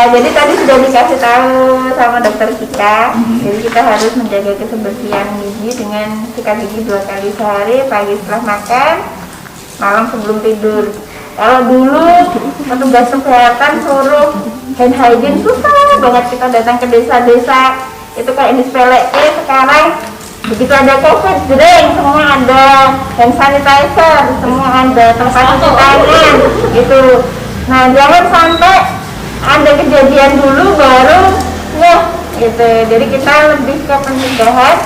Speaker 3: Jadi tadi sudah dikasih tahu sama Dokter Kika. Jadi kita harus menjaga kebersihan gigi dengan sikat gigi 2 kali sehari, pagi setelah makan, malam sebelum tidur. Kalau dulu petugas kesehatan suruh hand hygiene, susah banget kita datang ke desa-desa, itu kayak disepelein. Sekarang begitu ada COVID, jreng, semua ada hand sanitizer, semua ada tempat cuci tangan gitu. Nah jangan sampai ada kejadian dulu baru gitu. Jadi kita lebih ke pencegahan.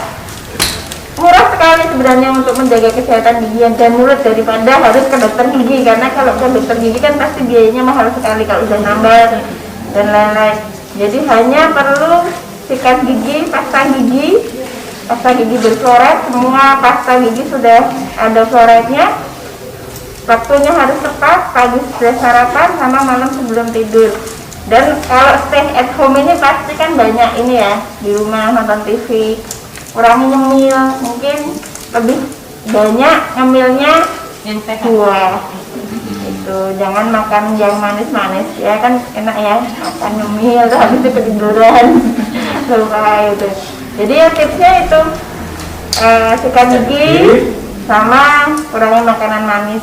Speaker 3: Murah sekali sebenarnya untuk menjaga kesehatan gigi dan mulut daripada harus ke dokter gigi, karena kalau ke dokter gigi kan pasti biayanya mahal sekali kalau udah nambah dan lain-lain. Jadi hanya perlu sikat gigi, pasta gigi berfluorid. Semua pasta gigi sudah ada fluoridnya. Waktunya harus tepat, pagi setelah sarapan sama malam sebelum tidur. Dan kalau stay at home ini pasti kan banyak ini ya, di rumah nonton TV, kurangi nyemil, mungkin lebih banyak ngemilnya
Speaker 2: Yang sehat.
Speaker 3: buah. Itu jangan makan yang manis-manis ya, kan enak ya makan nyemil terus habis itu ketiduran. Lupa itu. Jadi ya tipsnya itu sikat gigi sama kurangi makanan manis.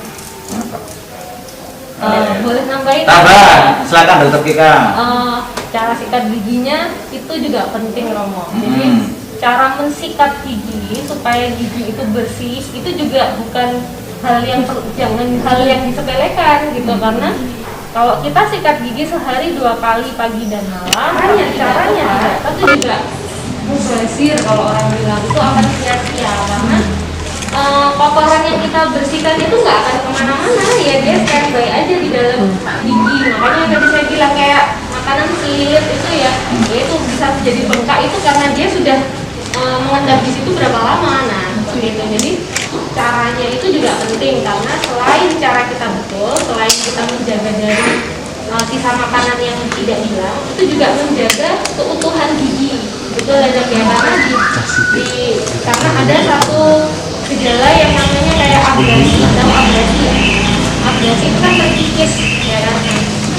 Speaker 2: Boleh nambahin?
Speaker 6: Tambah, silakan Dokter Kika.
Speaker 2: Cara sikat giginya itu juga penting Romo. Jadi cara mensikat gigi supaya gigi itu bersih itu juga bukan hal yang disepelekan gitu, karena kalau kita sikat gigi sehari 2 kali pagi dan malam, caranya itu juga mubazir kalau orang bilang, itu akan sia-sia karena kotoran yang kita bersihkan itu nggak akan kemana-mana ya, dia standby aja di dalam gigi. Makanya tadi saya bilang kayak makanan selilit itu ya itu bisa menjadi bengkak itu karena dia sudah mengendap di situ berapa lama. Nah seperti itu. Jadi caranya itu juga penting, karena selain cara kita betul, selain kita menjaga dari sisa makanan yang tidak hilang, itu juga menjaga keutuhan gigi. Betul aja ya, karena ada satu gejala yang namanya kayak abrasi. Tahu abrasi ya? Abrasi itu kan terkikis ya kan?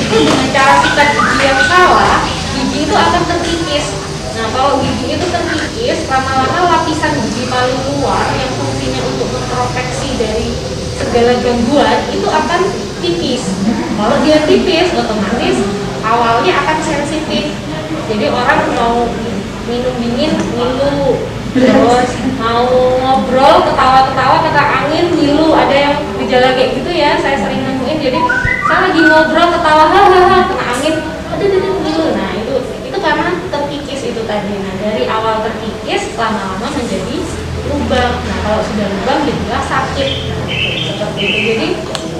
Speaker 2: Itu dengan cara sikat gigi yang salah, gigi itu akan terkikis. Nah kalau gigi itu terkikis, lama-lama lapisan gigi paling luar yang fungsinya untuk memproteksi dari segala gangguan itu akan tipis. Kalau dia tipis, otomatis awalnya akan sensitif. Jadi orang mau minum dingin, ngilu, terus mau ngobrol, ketawa-ketawa, kena angin, ngilu. Ada yang gejala kayak gitu ya, saya sering nemuin. Jadi saya lagi ngobrol, ketawa, hahaha, kena angin, aduh, ngilu. Nah itu karena terkikis itu tadi. Nah dari awal terkikis, lama-lama menjadi lubang. Nah kalau sudah lubang, jadilah sakit. Seperti itu. Jadi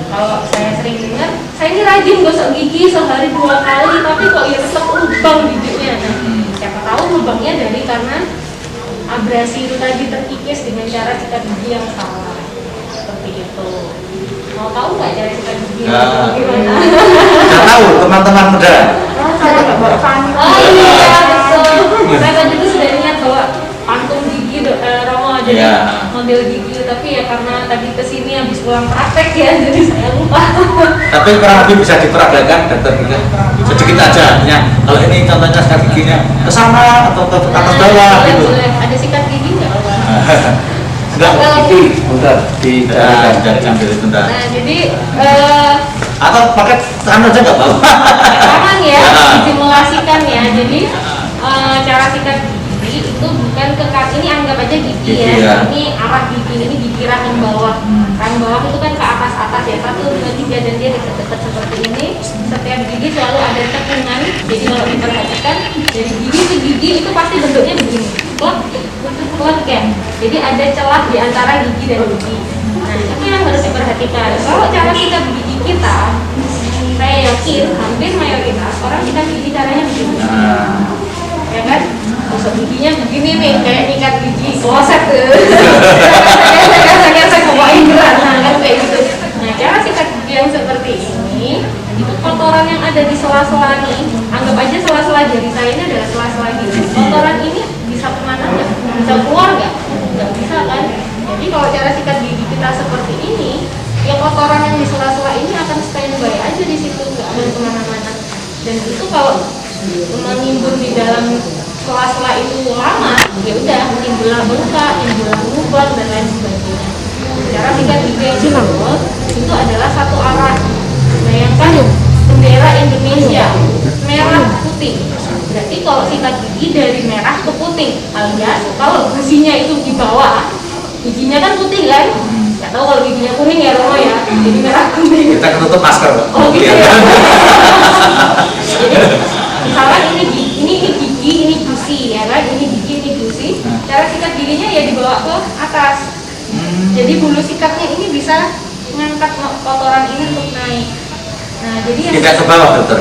Speaker 2: kalau saya sering dengar, saya ini rajin gosok gigi sehari 2 kali, tapi kok ya tetap lubang giginya. Nah, siapa tahu lubangnya dari karena abrasi itu tadi, terkikis dengan cara sikat gigi yang salah. Seperti itu. Mau tahu nggak cara sikat gigi yang gimana?
Speaker 6: Sudah tahu teman-teman muda.
Speaker 3: Saya nggak bawa pantun.
Speaker 2: Oh iya betul. Saya tadi tuh sudah ingat bahwa pantung gigi Romo jadi model gigi, tapi ya karena tadi kesini habis pulang praktek ya, jadi saya lupa.
Speaker 6: Tapi kurang lebih bisa diperagakan dokter Kika sedikit aja ya. Kalau ini contohnya sikat giginya ke sana atau ke atas bawah
Speaker 2: boleh,
Speaker 6: gitu.
Speaker 2: boleh. Ada sikat gigi nggak?
Speaker 6: Enggak,
Speaker 1: Gigi, bentar,
Speaker 6: dari sambil itu enggak.
Speaker 2: Nah, jadi
Speaker 6: Atau pakai tangan aja nggak apa-apa.
Speaker 2: tangan ya,
Speaker 6: Ya.
Speaker 2: disimulasikan ya. Jadi cara sikat gigi itu bukan ke kaki, ini anggap aja gigi
Speaker 6: Gigi,
Speaker 2: ya.
Speaker 6: ya.
Speaker 2: Ini arah gigi, ini gigi rahang bawah. Rahang bawah itu kan ke atas ya, 1, 2, 3 dan dia dekat-dekat seperti ini. Setiap gigi selalu ada cekungan. Jadi kalau diperhatikan dari gigi ke gigi itu pasti bentuknya begini, klek ya. Jadi ada celah di antara gigi dan gigi. Nah, itu yang harus diperhatikan. Kalau cara sikat gigi kita, saya yakin hampir mayoritas orang sikat gigi caranya begini. Ya kan? Masuk giginya begini nih, kayak nyikat gigi kloset tuh. Saya bawain berat, nah kan kayak gitu. Nah, cara sikat gigi yang seperti ini, itu kotoran yang ada di sela-sela nih, anggap aja sela-sela jari saya ini adalah sela-sela gigi. Kotoran ini bisa kemana nggak? Bisa keluar nggak? Nggak bisa kan? Jadi kalau cara sikat gigi kita seperti ini, ya kotoran yang di sela-sela ini akan standby aja di situ, nggak akan kemana-mana. Dan itu kalau menimbun di dalam sela-sela itu lama, ya udah timbullah bengkak, timbullah lubang dan lain sebagainya. Cara sikat gigi yang betul itu adalah satu arah. Bayangkan bendera Indonesia merah putih. Berarti kalau sikat gigi dari merah ke putih, alias kalau giginya itu di bawah, giginya kan putih kan? Nggak tahu kalau giginya kuning ya Romo ya, jadi merah kuning.
Speaker 6: Kita ketutup masker, Pak.
Speaker 2: Oh gitu ya. Jadi misalkan ini gigi, ini gusi ya kan, ini gigi, ini gusi. Cara sikat giginya ya dibawa ke atas. Jadi bulu sikatnya ini bisa ngangkat kotoran ini untuk naik. Nah, jadi yang
Speaker 6: Tidak ke bawah, dokter.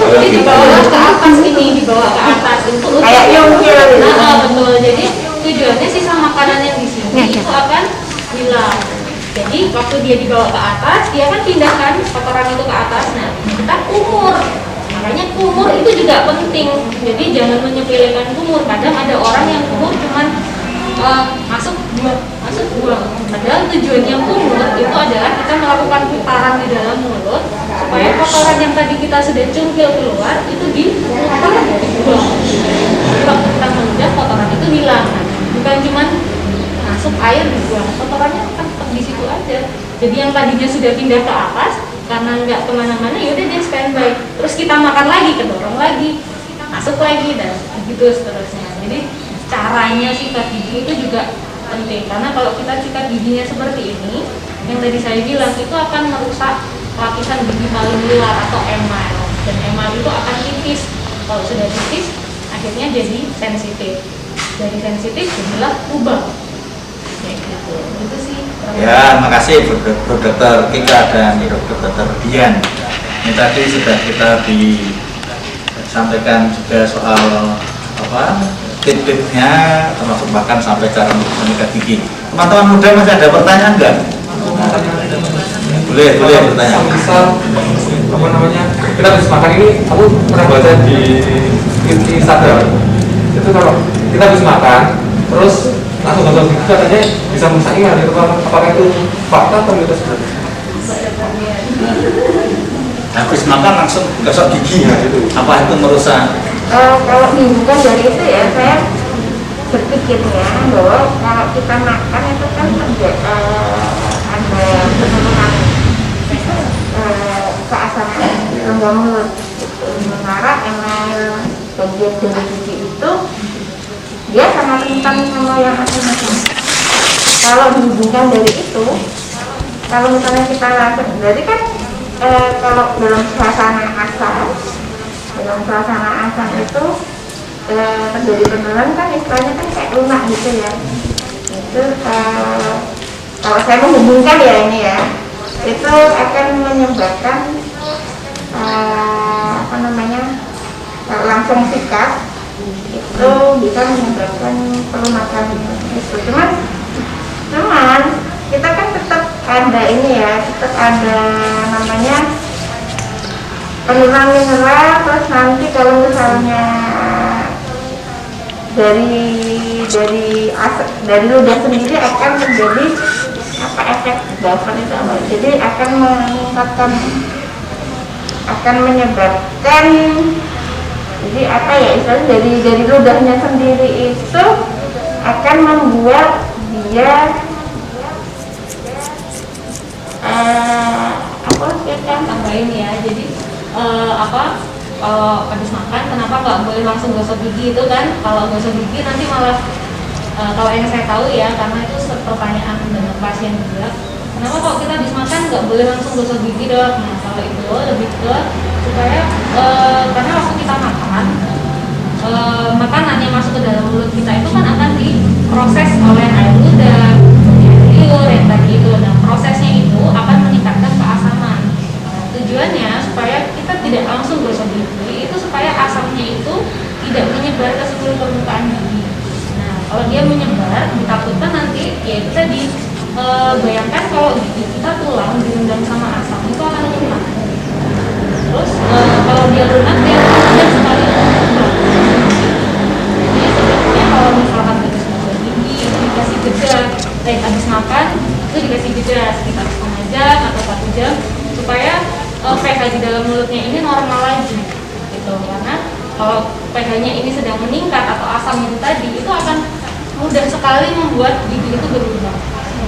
Speaker 2: Jadi dibawa ke atas ini, dibawa ke atas itu
Speaker 3: Kayak nyungkil.
Speaker 2: Nah, betul. Jadi tujuannya sisa makanan yang di sini itu akan hilang. Jadi waktu dia dibawa ke atas, dia kan pindahkan kotoran itu ke atas. Nah, kita kumur. Makanya kumur itu juga penting. Jadi jangan menyepelekan kumur. Kadang ada orang yang kumur cuman masuk buang. Padahal tujuannya kumur itu adalah kita melakukan putaran di dalam mulut supaya kotoran yang tadi kita sudah cungkil keluar itu diputar dibuang. Waktu kita mengudah kotoran itu hilang. Nah, bukan cuman masuk air dibuang, kotorannya akan tetap di situ aja. Jadi yang tadinya sudah pindah ke atas karena nggak kemana-mana, yaudah dia standby. Terus kita makan lagi, kedorong lagi, masuk lagi dan begitu seterusnya. Jadi caranya sikat gigi itu juga penting karena kalau kita sikat giginya seperti ini, yang tadi saya bilang itu akan merusak lapisan gigi paling luar atau emal, dan emal itu akan tipis. Kalau sudah tipis, akhirnya jadi sensitif. Dari sensitif jadilah lubang. Kayak gitu. Itu sih.
Speaker 6: Ya, makasih Bu Dokter Kika dan Dokter Dian. Ini tadi sudah kita disampaikan juga soal tip-tipnya, termasuk bahkan sampai cara menyikat gigi. Teman-teman muda masih ada pertanyaan nggak? Boleh bertanya.
Speaker 5: Misal apa namanya, kita habis makan ini, aku pernah baca di Instagram itu kalau kita habis makan terus langsung gosok gigi katanya bisa merusak ingat itu, apakah itu fakta atau mitos sebenarnya?
Speaker 6: Habis makan langsung gosok gigi ya, apa itu merusak?
Speaker 3: Kalau dihubungkan dari itu ya, saya berpikirnya bahwa kalau kita makan itu kan ada penurunan keasaman rongga mulut. Sementara emal bagian dari gigi itu dia sangat rentan sama yang asam. Kalau dihubungkan dari itu, kalau misalnya kita langsung, berarti kan kalau dalam suasana asam itu terjadi penurunan kan istilahnya kan kayak lunak gitu ya. Itu kalau saya menghubungkan ya ini ya, itu akan menyebabkan langsung sikat itu bisa menyebabkan pelunasan itu. Cuman kita kan tetap ada ini ya, tetap ada namanya penurunan mineral. Terus nanti kalau misalnya dari ludah sendiri akan menjadi apa efek buffer itu apa? Jadi akan meningkatkan, akan menyebabkan, jadi apa ya istilahnya, dari ludahnya sendiri itu akan membuat dia apa kita
Speaker 2: tambahin ya. Jadi kalau habis makan kenapa nggak boleh langsung gosok gigi itu kan? Kalau gosok gigi nanti malah kalau yang saya tahu ya, karena itu pertanyaan dengan pasien juga, kenapa kalau kita habis makan nggak boleh langsung gosok gigi dok? Nah kalau itu lebih ke supaya karena waktu kita makan makanan yang masuk ke dalam mulut kita itu kan akan diproses oleh air ludah, liur yang tadi itu. Nah prosesnya itu akan meningkatkan keasaman. Tujuannya supaya kita tidak langsung gosok gigi itu supaya asamnya itu tidak menyebar ke seluruh permukaan gigi. Nah kalau dia menyebar, ditakutkan nanti ya itu tadi bayangkan kalau gigi kita tulang direndam sama asam itu akan lunak. Terus kalau dia lunak dia akan mudah sekali lunak. Jadi sebenarnya kalau misalkan habis gosok gigi dikasih jeda, habis makan itu dikasih jeda sekitar setengah jam atau 1 jam supaya pH di dalam mulutnya ini normal lagi gitu. Karena kalau pH-nya ini sedang meningkat atau asam itu tadi itu akan mudah sekali membuat gigi itu berubah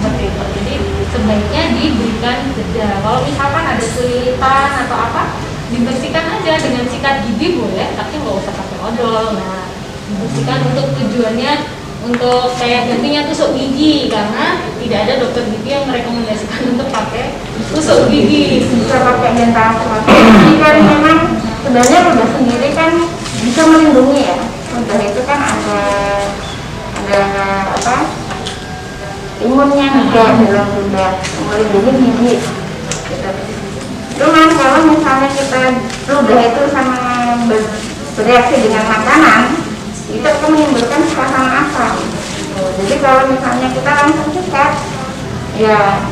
Speaker 2: seperti itu. Jadi sebaiknya diberikan jeda. Kalau misalkan ada kesulitan atau apa, dibersihkan aja dengan sikat gigi boleh, tapi nggak usah pakai odol. Nah dibersihkan untuk tujuannya untuk kayak gantinya tusuk gigi, karena tidak ada dokter gigi yang merekomendasikan untuk pakai tusuk gigi.
Speaker 3: Bisa pakai dental floss. Jadi kan memang sebenarnya ludah sendiri kan bisa melindungi ya. Ludah itu kan ada apa? Imunnya juga dalam ludah, melindungi gigi. Gitu. Cuman kalau misalnya kita ludah itu sama bereaksi dengan makanan, itu akan menimbulkan suasana asam. Jadi kalau misalnya kita langsung sikat, ya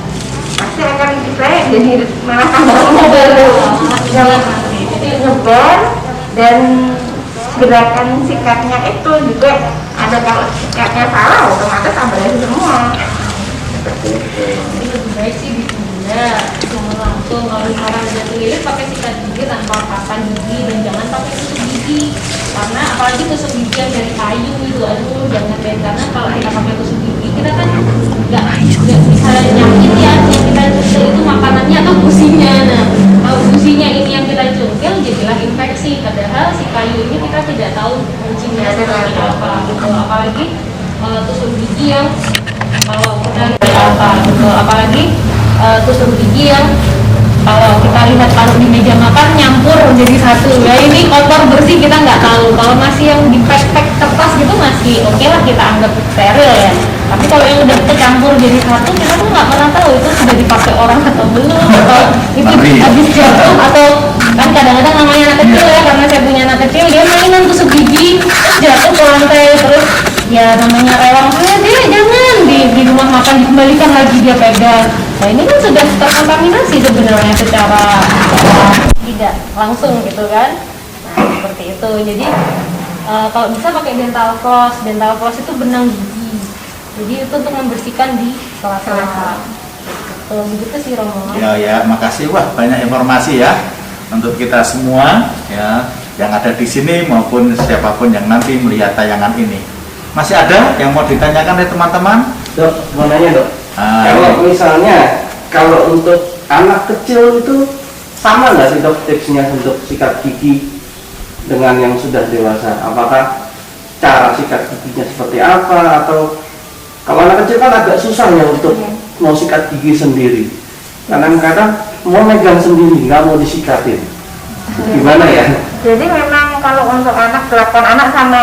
Speaker 3: pasti akan istilahnya jadi malah tambah nyebar, jadi nyebar, dan gerakan sikatnya itu juga ada, kalau sikatnya salah otomatis abrasi semua. Seperti itu.
Speaker 2: Jadi lebih baik sih ditunda, jangan langsung. Kalau misalkan ada kelilit pakai sikat gigi tanpa pakan gigi, dan jangan pakai tusuk gigi. Karena apalagi tusuk gigi yang dari kayu itu, aduh jangan deh. Karena kalau kita pakai tusuk gigi kita kan nggak bisa nyakin ya, yang kita cungkil itu makanannya atau gusinya. Nah kalau gusinya ini yang kita cungkil jadilah infeksi, padahal si kayu ini kita tidak tahu fungsinya seperti apa gitu. Apalagi tusuk gigi yang kalau kita lihat apa gitu, apalagi tusuk gigi yang kalau kita lihat taruh di meja makan nyampur jadi satu, ya ini kotor bersih kita nggak tahu. Kalau masih yang di pek-pek kertas gitu masih oke lah, kita anggap steril ya. Tapi kalau yang udah tercampur jadi satu, kita tuh nggak pernah tahu itu sudah dipakai orang atau belum, atau itu habis jatuh, atau kan kadang-kadang namanya anak kecil ya, karena saya punya anak kecil dia mainan tusuk gigi terus jatuh ke lantai, terus ya namanya rewang, dia jangan di rumah makan dikembalikan lagi dia pegang. Nah ini kan sudah terkontaminasi sebenarnya secara tidak langsung gitu kan. Nah seperti itu. Jadi kalau bisa pakai dental floss. Dental floss itu benang gigi. Jadi itu untuk membersihkan di sela-sela. Begitu sih Romo.
Speaker 6: Ya, makasih, wah banyak informasi ya untuk kita semua ya yang ada di sini maupun siapapun yang nanti melihat tayangan ini. Masih ada yang mau ditanyakan oleh teman-teman?
Speaker 1: Dok, mau nanya dok. Kalau misalnya kalau untuk anak kecil itu sama nggak sih dok tipsnya untuk sikat gigi dengan yang sudah dewasa? Apakah cara sikat giginya seperti apa, atau kalau anak kecil kan agak susah ya untuk mau sikat gigi sendiri, kadang-kadang mau megang sendiri nggak mau disikatin, gimana ya?
Speaker 3: Jadi memang kalau untuk anak, kelakuan anak sama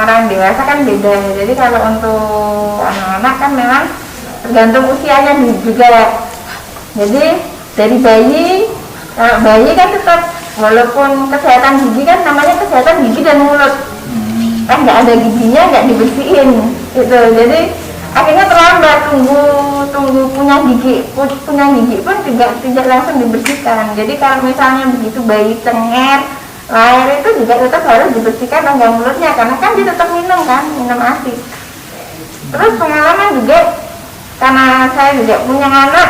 Speaker 3: orang dewasa kan beda. Jadi kalau untuk anak-anak kan memang tergantung usianya juga. Jadi dari bayi kan tetap, walaupun kesehatan gigi kan namanya kesehatan gigi dan mulut, kan nggak ada giginya nggak dibersihin gitu. Jadi akhirnya terlambat, tunggu punya gigi pun tidak langsung dibersihkan. Jadi kalau misalnya begitu bayi cenger air itu juga tetap harus dibersihkan rongga mulutnya karena kan dia tetap minum ASI. Terus pengalaman juga karena saya juga punya anak,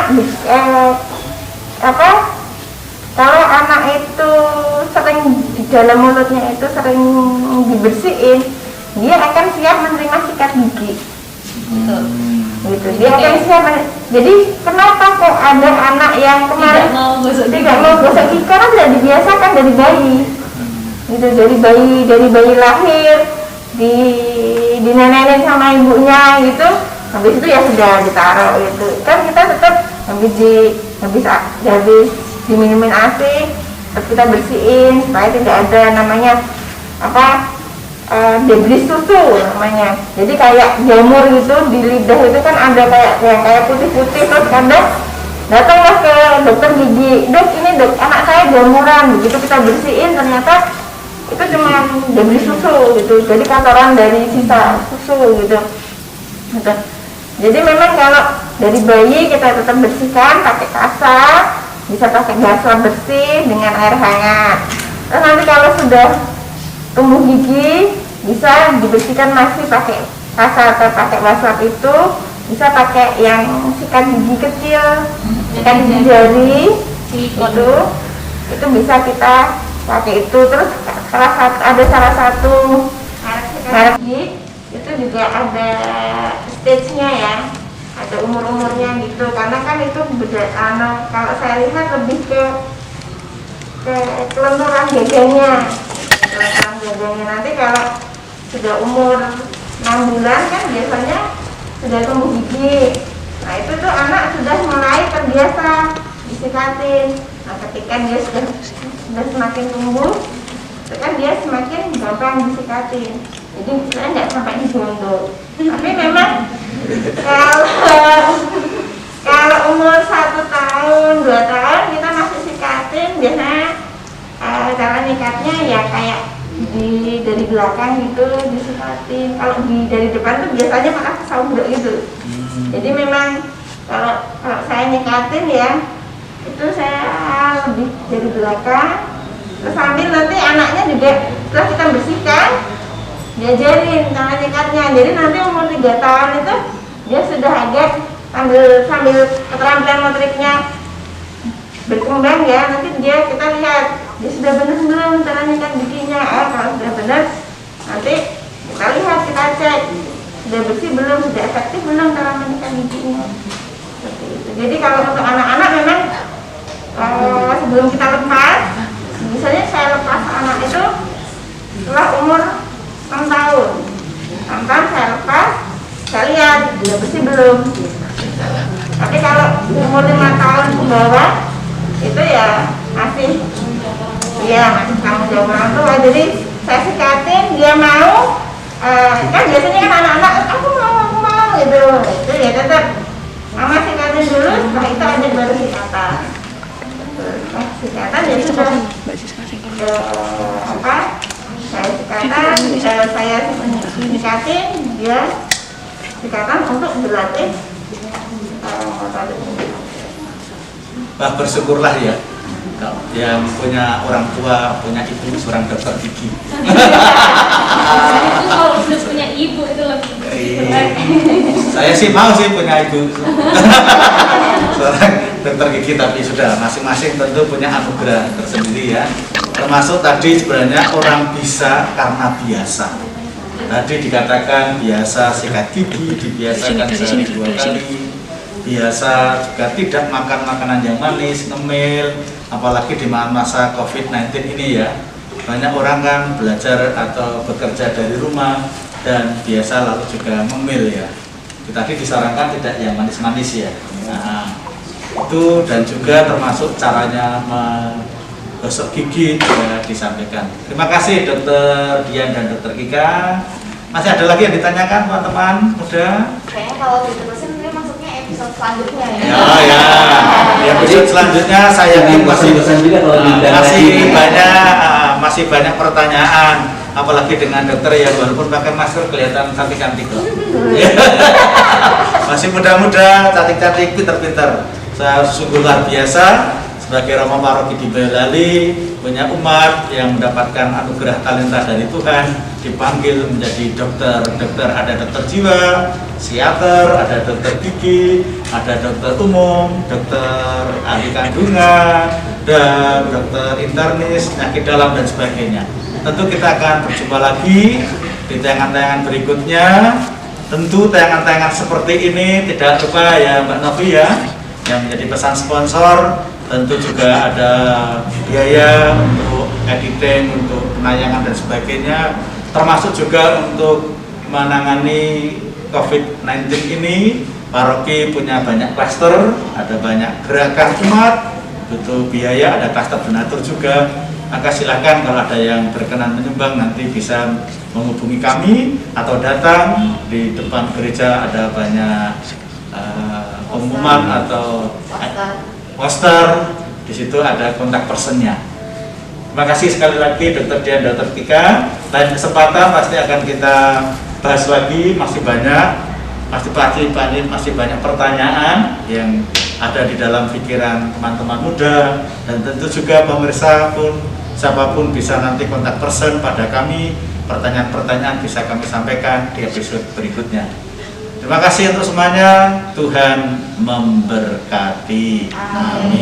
Speaker 3: kalau anak itu sering di dalam mulutnya itu sering dibersihin, dia akan siap menerima sikat gigi. Gitu. Dia akan siap. Jadi kenapa kok ada anak yang kemarin tidak mau gosok gigi karena tidak dibiasakan dari bayi. Gitu, dari bayi lahir dinenenin sama ibunya gitu. Habis itu ya sudah ditaruh gitu. Kan kita tetap habis diminumin ASI, terus kita bersihin supaya tidak ada namanya debris susu namanya. Jadi kayak jamur gitu di lidah itu kan ada kayak putih-putih, terus kadang datanglah ke dokter gigi, dok ini dok anak saya jamuran, begitu kita bersihin ternyata itu cuma debris susu gitu, jadi kotoran dari sisa susu gitu. Jadi memang kalau dari bayi kita tetap bersihkan pakai kasa, bisa pakai basah bersih dengan air hangat. Terus nanti kalau sudah tumbuh gigi bisa dibersihkan masih pakai kasa atau pakai basah itu, bisa pakai yang sikat gigi kecil, sikat gigi jari itu bisa kita pakai itu. Terus ada salah satu merek gigi itu juga ada stage-nya ya, ada umur-umurnya gitu, karena kan itu beda. Kalau saya lihat lebih ke kelenturan gaganya. Nanti kalau sudah umur 6 bulan kan biasanya sudah tumbuh gigi. Nah itu tuh anak sudah mulai terbiasa disikatin. Nah ketika dia sudah semakin tumbuh, itu kan dia semakin gampang disikatin. Jadi saya nggak sampai digondol. Tapi memang kalau umur 1 tahun, 2 tahun kita masih sikatin, biasanya cara nikatnya ya kayak dari belakang gitu disikatin. Kalau dari depan tuh biasanya malah saubruk gitu. Jadi memang kalau saya nikatin ya itu saya lebih dari belakang. Terus sambil nanti anaknya juga setelah kita bersihkan diajarin cara nyikatnya. Jadi nanti umur 3 tahun itu dia sudah agak sambil keterampilan motoriknya berkembang ya. Nanti kita lihat dia sudah benar belum cara nyikat giginya. Kalau sudah benar nanti kita lihat, kita cek sudah bersih belum, sudah efektif belum cara menyikat giginya. Seperti itu. Jadi kalau untuk anak-anak memang sebelum kita lepas, misalnya saya lepas anak itu setelah umur 6 tahun. 6 tahun saya lepas, saya lihat sudah bersih belum. Tapi kalau umur 5 tahun ke bawah itu ya masih tanggung jawab orang tua. Jadi saya sikatin, dia mau, kan biasanya kan anak-anak aku mau gitu. Itu ya tetap mama sikatin dulu, setelah itu ada baru sikatan. Sikatan jadi sudah saya nikatin, dia sikatan untuk berlatih motorik.
Speaker 6: Wah, bersyukurlah ya yang punya orang tua, punya ibu seorang dokter gigi.
Speaker 2: Itu kalau udah punya ibu itu lebih
Speaker 6: Saya sih mau sih punya ibu seorang dokter gigi, tapi sudah masing-masing tentu punya anugerah tersendiri ya. Termasuk tadi sebenarnya orang bisa karena biasa. Tadi dikatakan biasa sikat gigi, dibiasakan sehari 2 kali, biasa juga tidak makan makanan yang manis, ngemil, apalagi di masa COVID-19 ini ya. Banyak orang kan belajar atau bekerja dari rumah dan biasa lalu juga ngemil ya. Tadi disarankan tidak yang manis-manis ya. Nah, itu dan juga termasuk caranya gosok gigi juga disampaikan. Terima kasih Dokter Dian dan Dokter Kika. Masih ada lagi yang ditanyakan teman-teman muda?
Speaker 4: Kayaknya kalau diterusin ini maksudnya episode selanjutnya ya.
Speaker 6: Ya, episode selanjutnya saya yakin masih banyak pertanyaan, apalagi dengan dokter yang walaupun pakai masker kelihatan cantik-cantik kok. Masih muda-muda, cantik-cantik, pintar-pintar. Saya sungguh luar biasa. sebagai Romo Paroki di Boyolali, punya umat yang mendapatkan anugerah talenta dari Tuhan, dipanggil menjadi dokter. Dokter ada dokter jiwa, psikiater, ada dokter gigi, ada dokter umum, dokter ahli kandungan, dan dokter internis, penyakit dalam dan sebagainya. Tentu kita akan berjumpa lagi di tayangan-tayangan berikutnya. Tentu tayangan-tayangan seperti ini tidak lupa ya Mbak Novi ya, yang menjadi pesan sponsor. Tentu juga ada biaya untuk editing, untuk penayangan dan sebagainya, termasuk juga untuk menangani COVID-19 ini. Paroki punya banyak klaster, ada banyak gerakan umat, butuh biaya, ada klaster donatur juga. Maka silahkan kalau ada yang berkenan menyumbang nanti bisa menghubungi kami atau datang di depan gereja, ada banyak pengumuman atau poster, di situ ada kontak personnya. Terima kasih sekali lagi Dr. Dian, Dr. Tika. Lain kesempatan pasti akan kita bahas lagi, masih banyak pertanyaan yang ada di dalam pikiran teman-teman muda, dan tentu juga pemirsa pun siapapun bisa nanti kontak person pada kami. Pertanyaan-pertanyaan bisa kami sampaikan di episode berikutnya. Terima kasih untuk semuanya. Tuhan memberkati. Amin.